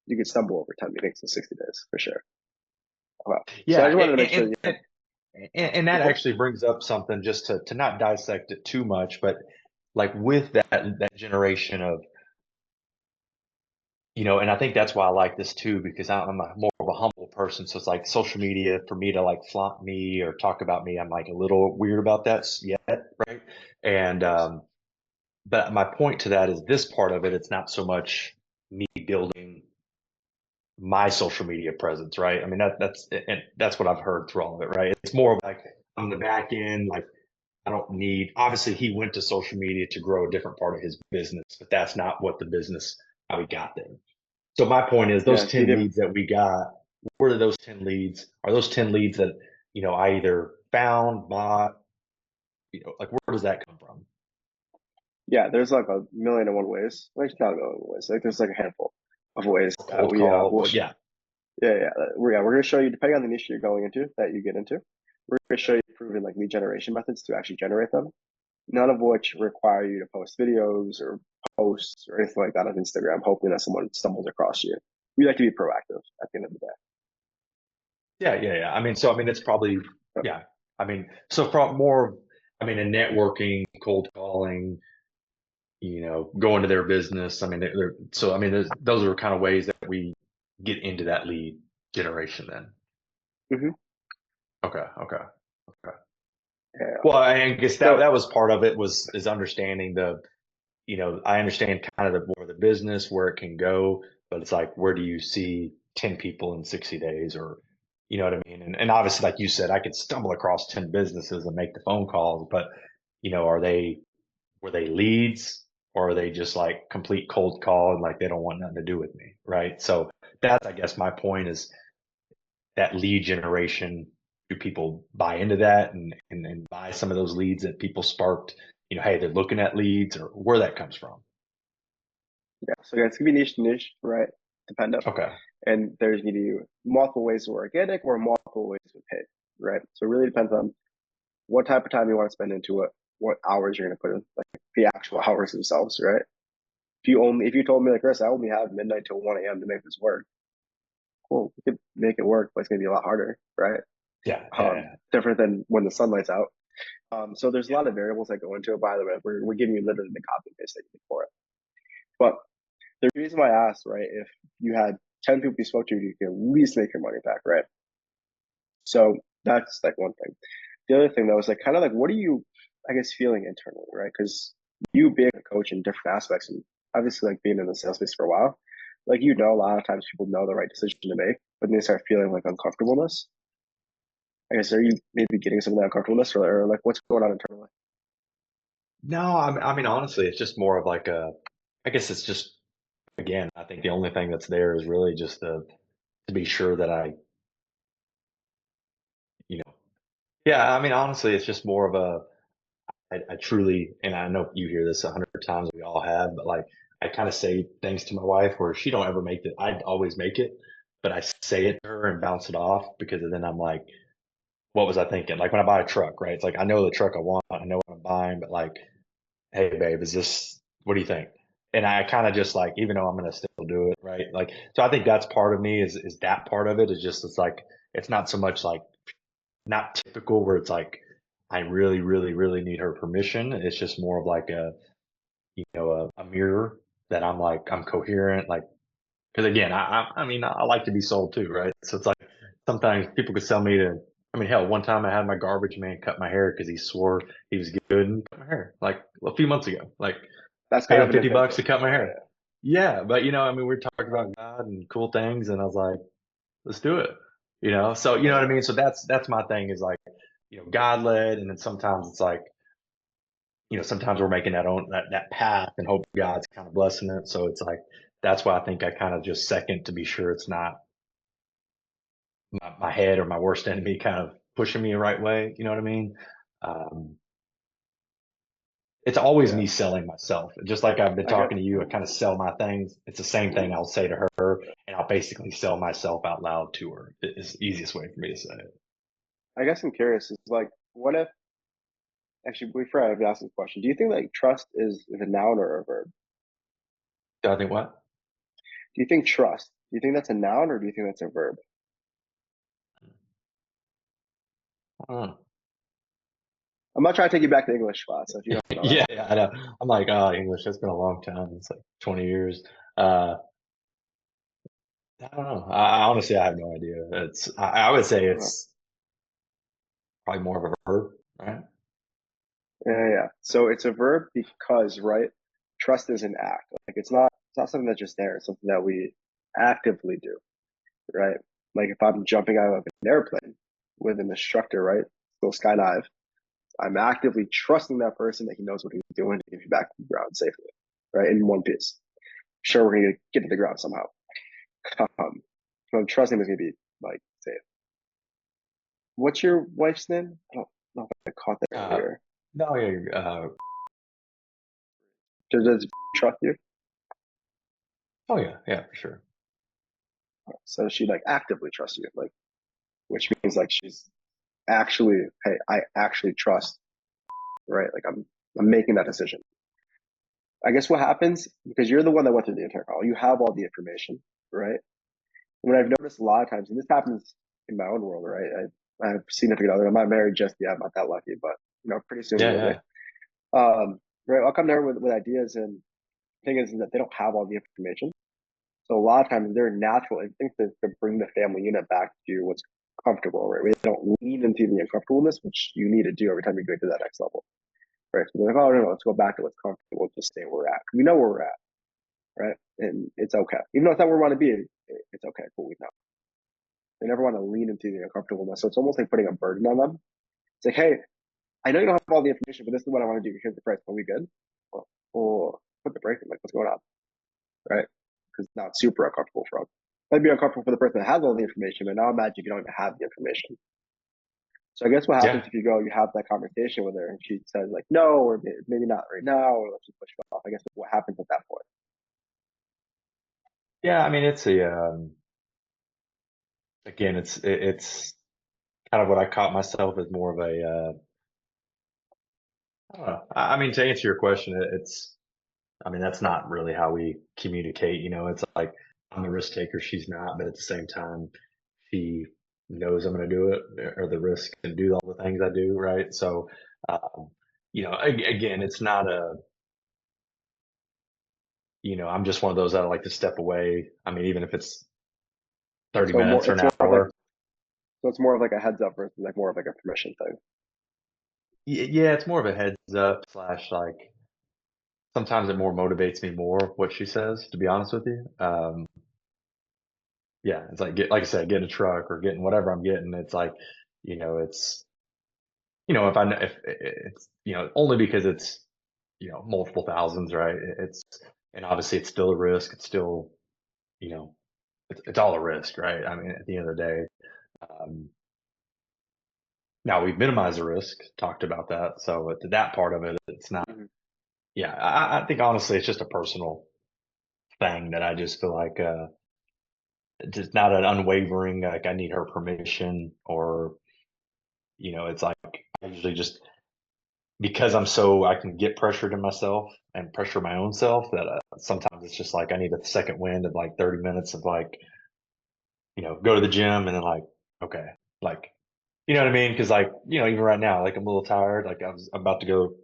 you could stumble over 10 meetings in 60 days for sure. Wow. So I Yeah. just wanted to make sure And, you and, and that cool. actually brings up something just to not dissect it too much, but like with that generation of, and I think that's why I like this too, because I'm more of a humble person. So it's like social media for me to like flaunt me or talk about me. I'm like a little weird about that yet, right? And but my point to that is this part of it. It's not so much me building my social media presence, right? I mean that's what I've heard through all of it, right? It's more of like on the back end, like I don't need. Obviously, he went to social media to grow a different part of his business, but that's not what the business how he got there. So my point is those Yeah, he 10 didn't. leads that we got, where are those 10 leads? Are those 10 leads that, I either found, bought, like where does that come from? Yeah, there's like a million and one ways. Like not a million ways. Like there's like a handful of ways that Cold call, will. but yeah. We're gonna show you depending on the niche you're going into that you get into. We're gonna show you proven like lead generation methods to actually generate them. None of which require you to post videos or posts or anything like that on Instagram, hoping that someone stumbles across you. We like to be proactive at the end of the day. Yeah. I mean, so I mean, it's probably So, yeah. I mean, so from more, I mean, in networking, cold calling, going to their business. I mean, so I mean, those are kind of ways that we get into that lead generation. Then, mhm. okay. Yeah. Well, I guess that So that was part of it was is understanding I understand kind of more the business where it can go, but it's like, where do you see 10 people in 60 days or, you know what I mean? And obviously, like you said, I could stumble across 10 businesses and make the phone calls, but, were they leads or are they just like complete cold call and like they don't want nothing to do with me? Right. So that's, I guess, my point is that lead generation. Do people buy into that and buy some of those leads that people sparked? Hey, they're looking at leads or where that comes from. yeah, it's gonna be niche to niche, right? Dependent. Okay. And there's gonna be multiple ways to organic or multiple ways to pay, right? So it really depends on what type of time you want to spend into it, what hours you're gonna put in, like the actual hours themselves, right? If you told me like Chris, I only have midnight till 1 a.m. to make this work, cool, we could make it work, but it's gonna be a lot harder, right? Yeah. Different than when the sunlight's out. So there's a Yeah. lot of variables that go into it. By the way, we're giving you literally the copy and paste that you need for it. But the reason why I asked, right, if you had 10 people you spoke to, you can at least make your money back, right? So that's like one thing. The other thing though is like kind of like what are you, I guess, feeling internally, right? Because you being a coach in different aspects and obviously like being in the sales space for a while, like a lot of times people know the right decision to make, but then they start feeling like uncomfortableness. I guess are you maybe getting some of that uncomfortableness or like what's going on internally? No, I mean, honestly, it's just more of like I guess it's just, again, I think the only thing that's there is really just to be sure that you know, yeah, I mean, honestly, it's just more of I truly, and I know you hear this 100 times, we all have, but like, I kind of say things to my wife where she don't ever make it. I always make it, but I say it to her and bounce it off because then I'm like, what was I thinking? Like when I buy a truck, right? It's like I know the truck I want, I know what I'm buying, but like, hey babe, is this what do you think? And I kind of just like, even though I'm gonna still do it, right? Like, so I think that's part of me is that part of it is just it's like it's not so much like not typical where it's like I really, really, really need her permission. It's just more of like a mirror that I'm like I'm coherent, like because again, I mean I like to be sold too, right? So it's like sometimes people could sell me to. I mean, hell, one time I had my garbage man cut my hair because he swore he was good and cut my hair like a few months ago. Like That's paid kind him of an $50 to intention. cut my Yeah, hair. Yeah, but I mean, we are talking about God and cool things, and I was like, let's do it. So you know what I yeah, mean. So that's my thing is like, God led, and then sometimes it's like, sometimes we're making that path and hope God's kind of blessing it. So it's like that's why I think I kind of just second to be sure it's not my head or my worst enemy kind of pushing me the right way. You know what I mean? Um, it's always yeah. me selling myself. Just like I've been I get. talking to you, I kind of sell my things. It's the same thing I'll say to her, and I'll basically sell myself out loud to her. It's the easiest way for me to say it. I guess I'm curious. Is like, what if actually before I ask this question, do you think like trust is a noun or a verb? Do I think what? Do you think trust? Do you think that's a noun or do you think that's a verb? I don't know. I'm not trying to take you back to English class, so if you don't know, that's Yeah, okay. yeah, I know. I'm like, oh, English. That's been a long time. It's like 20 years. Uh, I don't know. I honestly, I have no idea. I would say Uh, it's probably more of a verb, right? Yeah, yeah. So it's a verb because, right, trust is an act. Like it's not something that's just there. It's something that we actively do, right? Like if I'm jumping out of an airplane with an instructor, right, go skydive, I'm actively trusting that person that he knows what he's doing to get me back to the ground safely, right, in one piece. Sure, we're gonna get to the ground somehow. So I'm trusting is gonna be like safe. What's your wife's name? I don't know if I caught that Uh, earlier. no, yeah, Does trust you? oh yeah, yeah, for sure. So she like actively trusts you, like which means like she's actually, hey, I actually trust, right? Like I'm making that decision. I guess what happens because you're the one that went through the entire call, you have all the information, right? What I've noticed a lot of times, and this happens in my own world, right? I have significant other. I'm not married just yet. I'm not that lucky, but pretty soon Yeah, will be. yeah, Right? I'll come there with ideas, and the thing is that they don't have all the information. So a lot of times their natural instinct is to bring the family unit back to what's comfortable, right? We don't lean into the uncomfortableness, which you need to do every time you go to that next level, right? So they're like, oh no, let's go back to what's comfortable, just stay where we're at. We know where we're at, right? And it's okay, even though it's not where we want to be. It's okay, but we know. They never want to lean into the uncomfortableness, so it's almost like putting a burden on them. It's like, hey, I know you don't have all the information, but this is what I want to do. Here's the price. Are we good? Well, put the brake in. Like, what's going on, right? Because it's not super uncomfortable for them. Might be uncomfortable for the person that has all the information, but now imagine if you don't even have the information. So I guess what happens yeah, if you go, you have that conversation with her, and she says like, no, or maybe not right now, or let's just push it off. I guess what happens at that point. yeah. I mean, it's a again, it's kind of what I caught myself as more of a. I don't know. I mean, to answer your question, it's. I mean, that's not really how we communicate. It's like I'm a risk taker, she's not, but at the same time, she knows I'm going to do it or the risk and do all the things I do, right? So, again, it's not I'm just one of those that I like to step away. I mean, even if it's 30 So more, minutes or it's an more of like, hour. so it's more of like a heads up versus like more of like a permission thing. Yeah, it's more of a heads up slash like sometimes it more motivates me more what she says, to be honest with you. Yeah, it's like like I said, getting a truck or getting whatever I'm getting. It's like, it's if I if it's only because it's multiple thousands, right? It's and obviously it's still a risk. It's still you know it's all a risk, right? I mean, at the end of the day, um, now we've minimized the risk, talked about that. So to that part of it, it's not. Mm-hmm. Yeah, I think honestly, it's just a personal. thing that I just feel like just not an unwavering, like I need her permission, or it's like I usually just, because I can get pressured in myself and pressure my own self, that sometimes it's just like I need a second wind of like 30 minutes of like, go to the gym and then like, okay, like, you know what I mean? Because like, even right now, like I'm a little tired. Like I was about to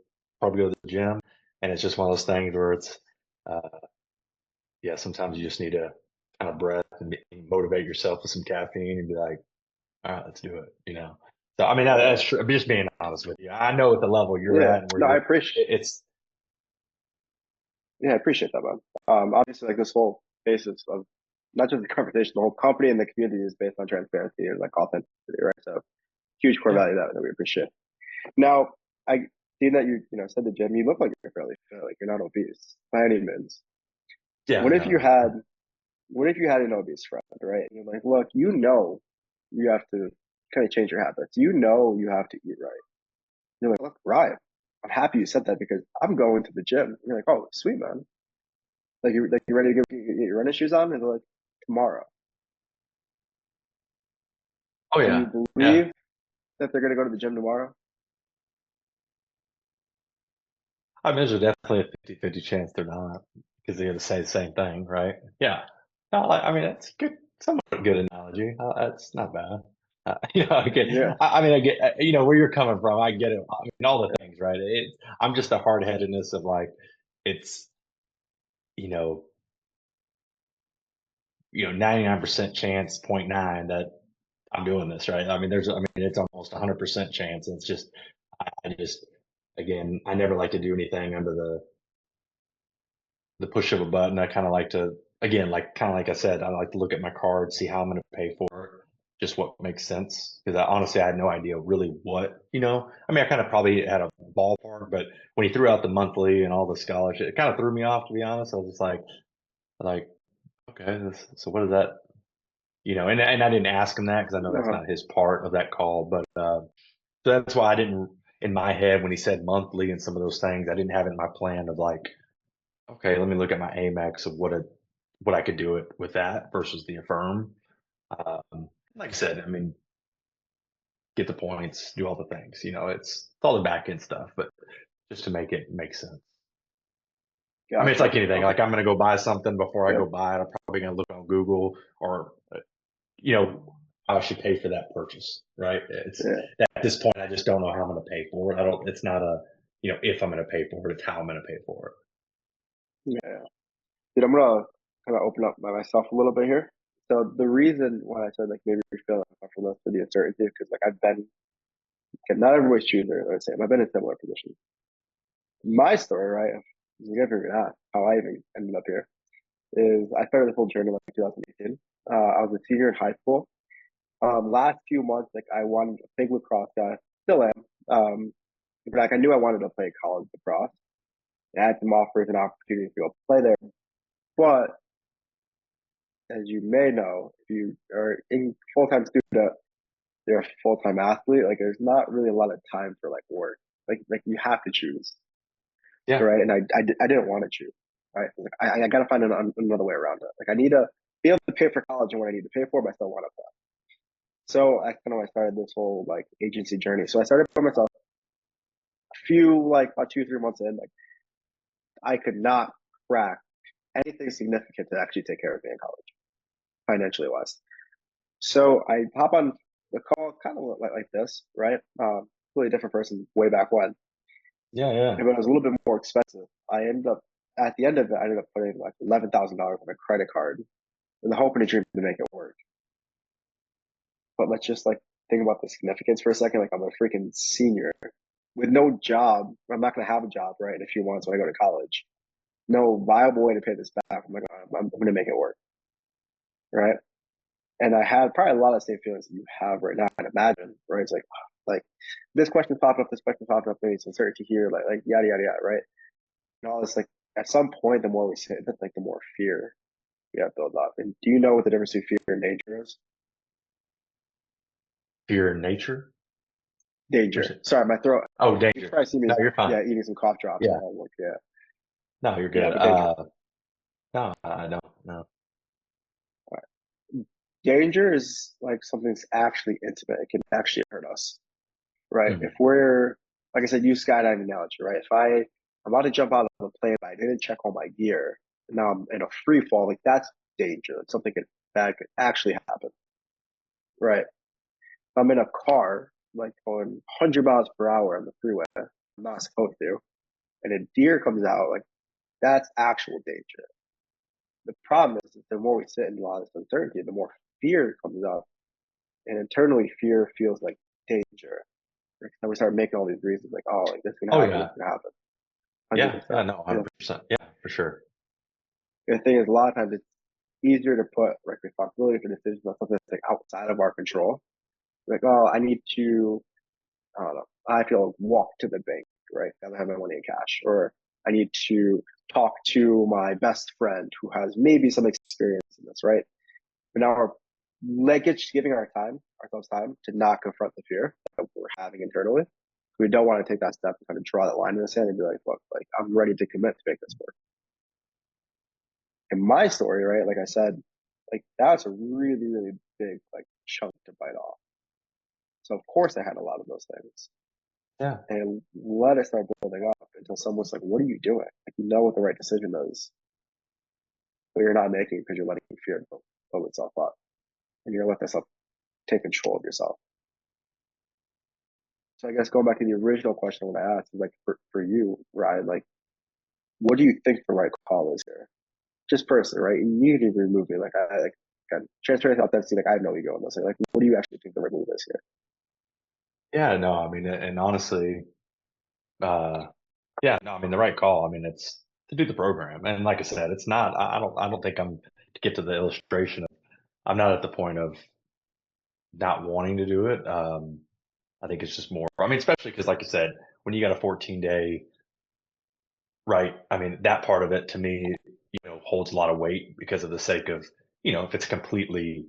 probably go to the gym, and it's just one of those things where it's, uh, yeah, sometimes you just need to kind of breath and motivate yourself with some caffeine and be like, all right, let's do it. So, I mean, that's Yeah, true. I'm just being honest with you. I know at the level you're yeah. at and where No, I you're, appreciate. it's, Yeah, I appreciate that, man. Obviously, like this whole basis of not just the conversation, the whole company and the community is based on transparency and like authenticity, right? So huge core yeah, value that we appreciate. Now, I see that you said the gym. You look like you're fairly fit, like you're not obese by any means. yeah, What if you no, had, what if you had an obese friend, right? And you're like, look, you have to kind of change your habits. You have to eat right. You're like, look, Ryan, I'm happy you said that because I'm going to the gym. And you're like, oh, sweet man. Like you ready to get your running shoes on? And they're like, tomorrow. oh Do yeah, you yeah. believe that they're gonna go to the gym tomorrow? I mean, there's definitely a 50-50 chance they're not, because they're going to say the same thing, right? Yeah. No, I mean, that's good, somewhat good analogy. That's not bad. I get, Yeah. I mean, I get, where you're coming from. I get it. I mean, all the things, right? I'm just a hard headedness of like, it's, you know, 99% chance, point nine that I'm doing this, right? I mean, it's almost 100% chance. It's just, I just, again, I never like to do anything under the push of a button. I kind of like to, again, like kind of like I said, I like to look at my card, see how I'm going to pay for it, just what makes sense. Because honestly, I had no idea really what. I mean, I kind of probably had a ballpark, but when he threw out the monthly and all the scholarship, it kind of threw me off, to be honest. I was just like, okay, so what is that? And I didn't ask him that because I know that's Uh-huh. not his part of that call, but so that's why I didn't, in my head, when he said monthly and some of those things, I didn't have it in my plan of like, okay, let me look at my Amex of what I could do it with that versus the Affirm. Like I said, I mean, get the points, do all the things. It's all the back end stuff, but just to make it make sense. I mean, it's Gotcha. like anything. Okay. Like I'm going to go buy something. Before I Yeah. go buy it, I'm probably going to look on Google, or you know, how I should pay for that purchase. Right? Yeah. At this point, I just don't know how I'm going to pay for it. I don't. It's not if I'm going to pay for it. It's how I'm going to pay for it. Yeah. Dude, I'm gonna kind of open up by myself a little bit here. So the reason why I said like maybe we feel uncomfortable for the uncertainty because like I've been okay, not everybody's choosing there, let's say I've been in similar positions. My story, right? You never even asked how I even ended up here. Is I started this whole journey like 2018. I was a senior in high school. Last few months, like I wanted a big lacrosse guy, still am. But like I knew I wanted to play college lacrosse. I had some offers and opportunities to go play there. But as you may know, if you are in full time student, you're a full time athlete. Like there's not really a lot of time for like work. Like you have to choose, Yeah. right? And I didn't want to choose. Right? Like I got to find another way around it. Like I need to be able to pay for college and what I need to pay for, but I still want to play. So I kind of started this whole like agency journey. So I started by myself. A few like about 2 3 months in, like I could not crack anything significant to actually take care of me in college, financially wise. So I hop on the call kind of like this, right? Really different person way back when. Yeah. Yeah. But it was a little bit more expensive. I ended up at the end of it, I ended up putting like $11,000 on a credit card in the hope and a dream to make it work. But let's just like think about the significance for a second. Like I'm a freaking senior with no job. I'm not gonna have a job, right? In a few months when I go to college. No viable way to pay this back. I'm like, I'm gonna make it work, right? And I had probably a lot of the same feelings that you have right now. I can imagine, right? It's like this question popped up, this question popped up, maybe some uncertainty here, like yada yada yada, right? And all this, like at some point, the more we say that, like the more fear we have built up. And do you know what the difference between fear and danger is? Fear in nature. Danger. Sorry, my throat. Oh, You danger. probably see me, No, you're fine. yeah, eating some cough drops. Yeah. And I'm like, yeah, No, you're yeah, good. but danger. No, I don't. No. Danger is like something that's actually intimate. It can actually hurt us, right? If Mhm. we're, like I said, use skydiving analogy, right? If I'm about to jump out of a plane, but I didn't check all my gear, and now I'm in a free fall, like that's danger. Something bad could actually happen, right? If I'm in a car, like going 100 miles per hour on the freeway, I'm not supposed to, and a deer comes out, like that's actual danger. The problem is the more we sit in a lot of this uncertainty, the more fear comes up, and internally, fear feels like danger. And we start making all these reasons, like, oh, like this can Oh happen, this yeah. can happen, hundred Yeah. Yeah. percent. No, You know, 100%. Yeah, for sure. the thing is, a lot of times it's easier to put like responsibility for decisions on something that's like outside of our control. Like, oh, I need to, I don't know, I feel walk to the bank, right? I don't have my money in cash, or I need to talk to my best friend who has maybe some experience in this, right? But now we're like it's giving ourselves time to not confront the fear that we're having internally. We don't want to take that step to kind of draw that line in the sand and be like, look, like I'm ready to commit to make this work. In my story, right, like I said, like that's a really, really big like chunk to bite off. So of course I had a lot of those things. Yeah. And let it start building up until someone's like, what are you doing? Like you know what the right decision is, but you're not making because you're letting fear build itself up. And you're letting this up take control of yourself. So I guess going back to the original question I want to ask is like for you, Ryan, like what do you think the right call is here? Just personally, right? You can remove me. Like I like transparency, authenticity, like I have no ego in this. Like what do you actually think the right move is here? Yeah. No, I mean, and honestly, uh, yeah, no, I mean, the right call. I mean, it's to do the program. And like I said, it's not, I don't think I'm to get to the illustration of, I'm not at the point of not wanting to do it. I think it's just more, I mean, especially because like I said, when you got a 14-day, right? I mean, that part of it to me, holds a lot of weight because of the sake of, if it's completely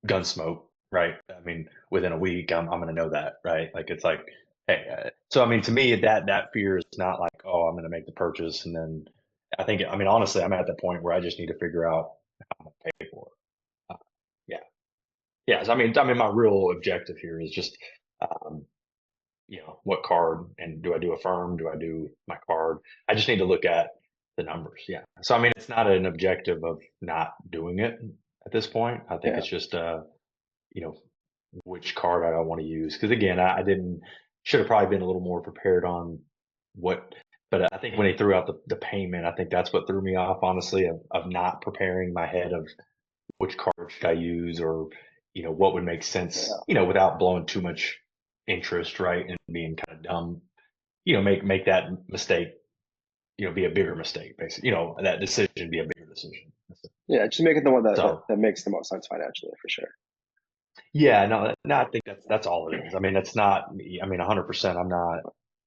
Gunsmoke, right? I mean, within a week, I'm going to know that, right? Like it's like, hey, so I mean, to me, that fear is not like, oh, I'm going to make the purchase, and then I think, I mean, honestly, I'm at the point where I just need to figure out how I'm going to pay for it. Yeah, yeah. So, I mean, my real objective here is just, um, what card, and do I do a firm? Do I do my card? I just need to look at the numbers. Yeah. So, I mean, it's not an objective of not doing it at this point. I think Yeah. it's just, you know, which card I want to use. Because again, I didn't, should have probably been a little more prepared on what, but I think when they threw out the payment, I think that's what threw me off, honestly, of not preparing my head of which card should I use, or, what would make sense, Yeah. without blowing too much interest, right? And being kind of dumb, make that mistake, be a bigger mistake, basically, that decision be a bigger decision. Yeah. Just make it the one So, that makes the most sense financially for sure. yeah, no, I think that's all it is. I mean, it's not, I mean, 100%, I'm not,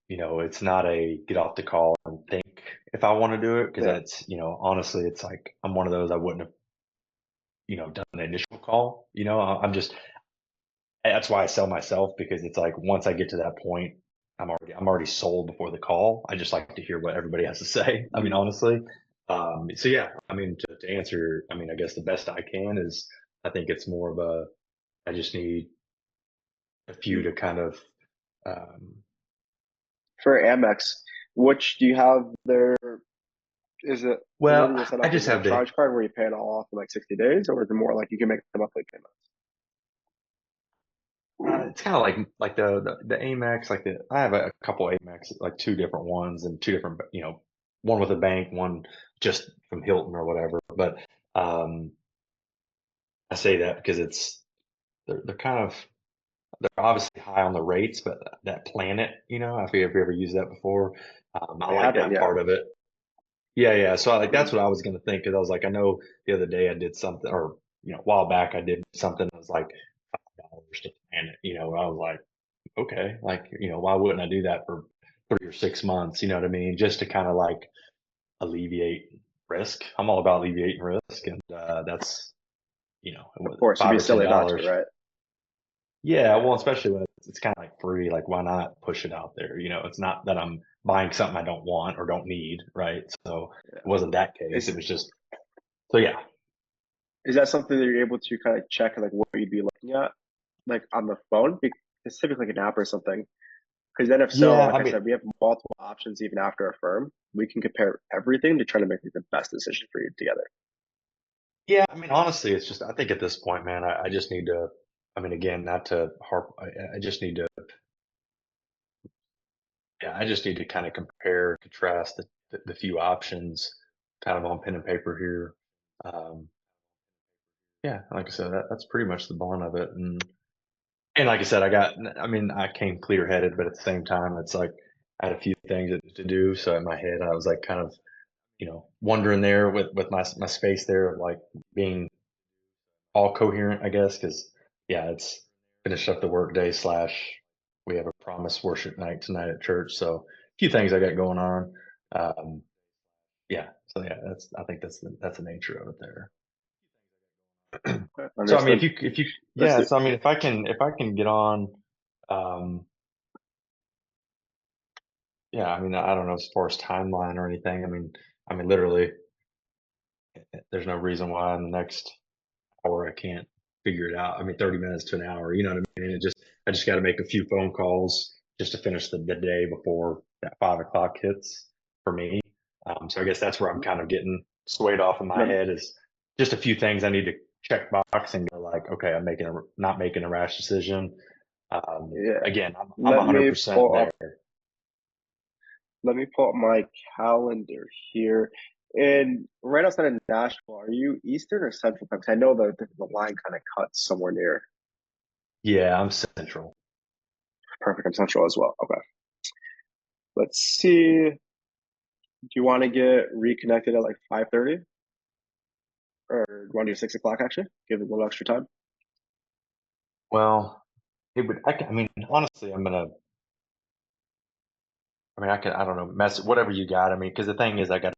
it's not a get off the call and think if I want to do it, because Yeah. that's, honestly, it's like, I'm one of those, I wouldn't have, done the initial call, I'm just, that's why I sell myself, because it's like, once I get to that point, I'm already sold before the call. I just like to hear what everybody has to say. I mean, Mm. honestly. So yeah, I mean, to answer, I mean, I guess the best I can is, I think it's more of a, I just need a few to kind of, um, For Amex, which do you have there? Is it the way that well, you're set I up? Is just it a have the, charge card where you pay it all off in like 60 days, or is it more like you can make the monthly payments? it's kind of like the Amex, like I have a couple Amex, like two different ones, and two different, one with a bank, one just from Hilton or whatever. But um, I say that because they're kind of, they're obviously high on the rates, but that Planet, if you ever used that before, I I like haven't that yet. part of it. Yeah, yeah. So that's Mm. what I was gonna think, because I was like, I know the other day I did something, or a while back I did something that was like $5 to Planet. I was like, okay, like, why wouldn't I do that for 3 or 6 months? You know what I mean? Just to kind of like alleviate risk. I'm all about alleviating risk, and that's, Of course, you'd five be or ten silly not to, dollars. right? Yeah, well, especially when it's kind of like free. Like, why not push it out there? It's not that I'm buying something I don't want or don't need, right? So Yeah. it wasn't that case. Is It was just so yeah. is that something that you're able to kind of check like what you'd be looking at, like on the phone? It's typically like an app or something. Because then if so, Yeah, like I I mean, said, we have multiple options even after a firm. We can compare everything to try to make like, the best decision for you together. yeah, I mean, honestly, it's just I think at this point, man, I just need to. I mean, again, not to harp. I just need to. Yeah, I just need to kind of compare, contrast the few options, kind of on pen and paper here. Um, yeah, like I said, that's pretty much the blunt of it. And like I said, I mean, I came clear headed, but at the same time, it's like I had a few things to do. So in my head, I was like kind of, wondering there with my space there, of like being all coherent, I guess. Cause yeah, it's finished up the work day slash we have a promise worship night tonight at church. So a few things I got going on. Um, yeah. So yeah, I think that's the nature of it there. So I mean, Understood. if you Let's yeah, do. so I mean, if I can get on, um, yeah, I mean, I don't know as far as timeline or anything. I mean, literally, there's no reason why in the next hour I can't figure it out. I mean, 30 minutes to an hour, you know what I mean? I just got to make a few phone calls just to finish the day before that 5 o'clock hits for me. So I guess that's where I'm kind of getting swayed off in my Let, head is just a few things I need to check box and go like, okay, not making a rash decision. yeah. Again, I'm Let me 100% pull there. up. Let me pull up my calendar here. And right outside of Nashville, are you Eastern or Central Time? 'Cause I know the line kind of cuts somewhere near. Yeah, I'm central. Perfect. I'm Central as well. Okay. Let's see. Do you want to get reconnected at like 5:30, or do you want to do 6 o'clock? Actually, give it a little extra time. Well, I mean, honestly, I don't know, mess whatever you got. I mean, because the thing is, got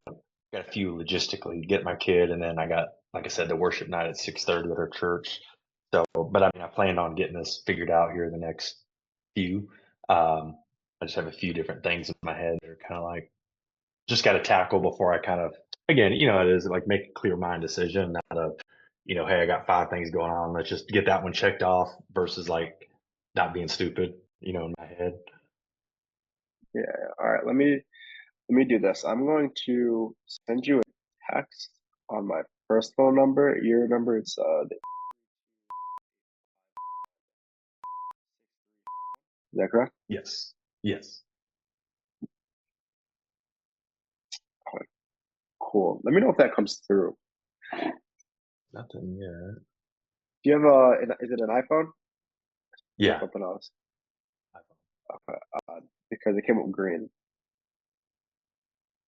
a few logistically get my kid, and then I got, like I said, the worship night at 6:30 at our church. So, but I mean, I plan on getting this figured out here in the next few. I just have a few different things in my head that are kind of like just got to tackle before I kind of, again, it is like make a clear mind decision, not a, hey, I got 5 things going on. Let's just get that one checked off versus like not being stupid, in my head. Yeah. All right. Let me do this. I'm going to send you a text on my personal number. Your number is is that correct? Yes. Yes. Okay, cool. Let me know if that comes through. Nothing yet. Do you have is it an iPhone or Yeah. something else? Okay, because it came up green.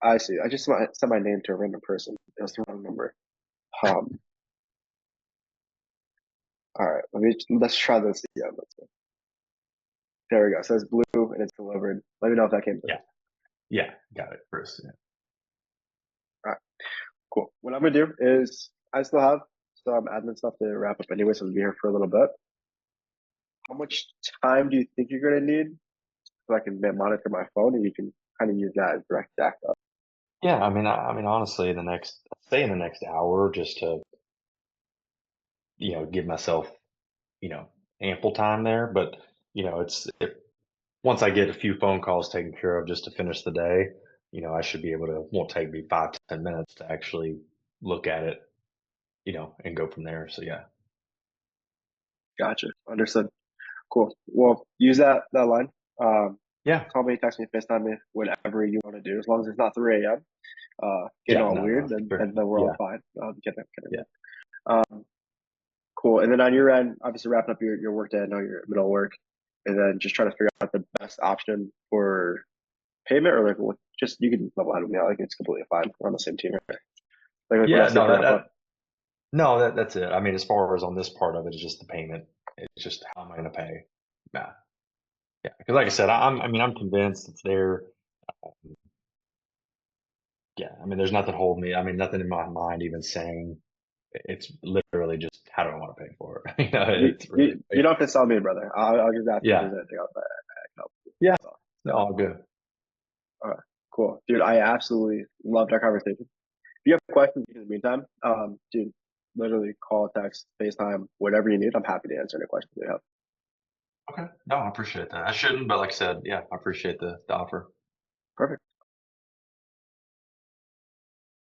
I see. I just sent my name to a random person. It was the wrong number. Um. All right. Let's try this again. Let's go. There we go. It says blue and it's delivered. Let me know if that came through. Yeah. Yeah. Got it, Chris. Yeah. All right. Cool. What I'm gonna do is I still have some admin stuff to wrap up anyway, so I'll be here for a little bit. How much time do you think you're gonna need so I can monitor my phone and you can kind of use that as direct backup? Yeah. I mean, honestly, say in the next hour, just to, give myself, you know, ample time there. But, once I get a few phone calls taken care of just to finish the day, I should be able to, won't take me 5 to 10 minutes to actually look at it, and go from there. So yeah. Gotcha. Understood. Cool. Well, use that line. Um, Yeah. call me, text me, FaceTime me, whatever you want to do, as long as it's not 3 a.m. Getting Yeah. all No, weird, no. then we're all Yeah. fine. Kidding. Yeah. Um, cool. And then on your end, obviously wrapping up your work day. I know you're in the middle of work, and then just trying to figure out the best option for payment, or like just you can level out with me. Like it's completely fine. We're on the same team, right? Like what Yeah. else did No, to wrap up? no, that's it. I mean, as far as on this part of it, it's just the payment. It's just how am I going to pay? Yeah. Yeah. Because like I said, I'm convinced it's there. Yeah. I mean, there's nothing holding me. I mean, nothing in my mind even saying it's literally just how do I want to pay for it? You, It's really, you don't have to sell me, brother. I'll just ask if yeah. there's anything else that I can help you. Yeah. So, No, all good. All right, cool, dude. I absolutely loved our conversation. If you have questions in the meantime, dude, literally call, text, FaceTime, whatever you need. I'm happy to answer any questions you have. Okay. No, I appreciate that. I shouldn't, but like I said, yeah, I appreciate the offer. Perfect.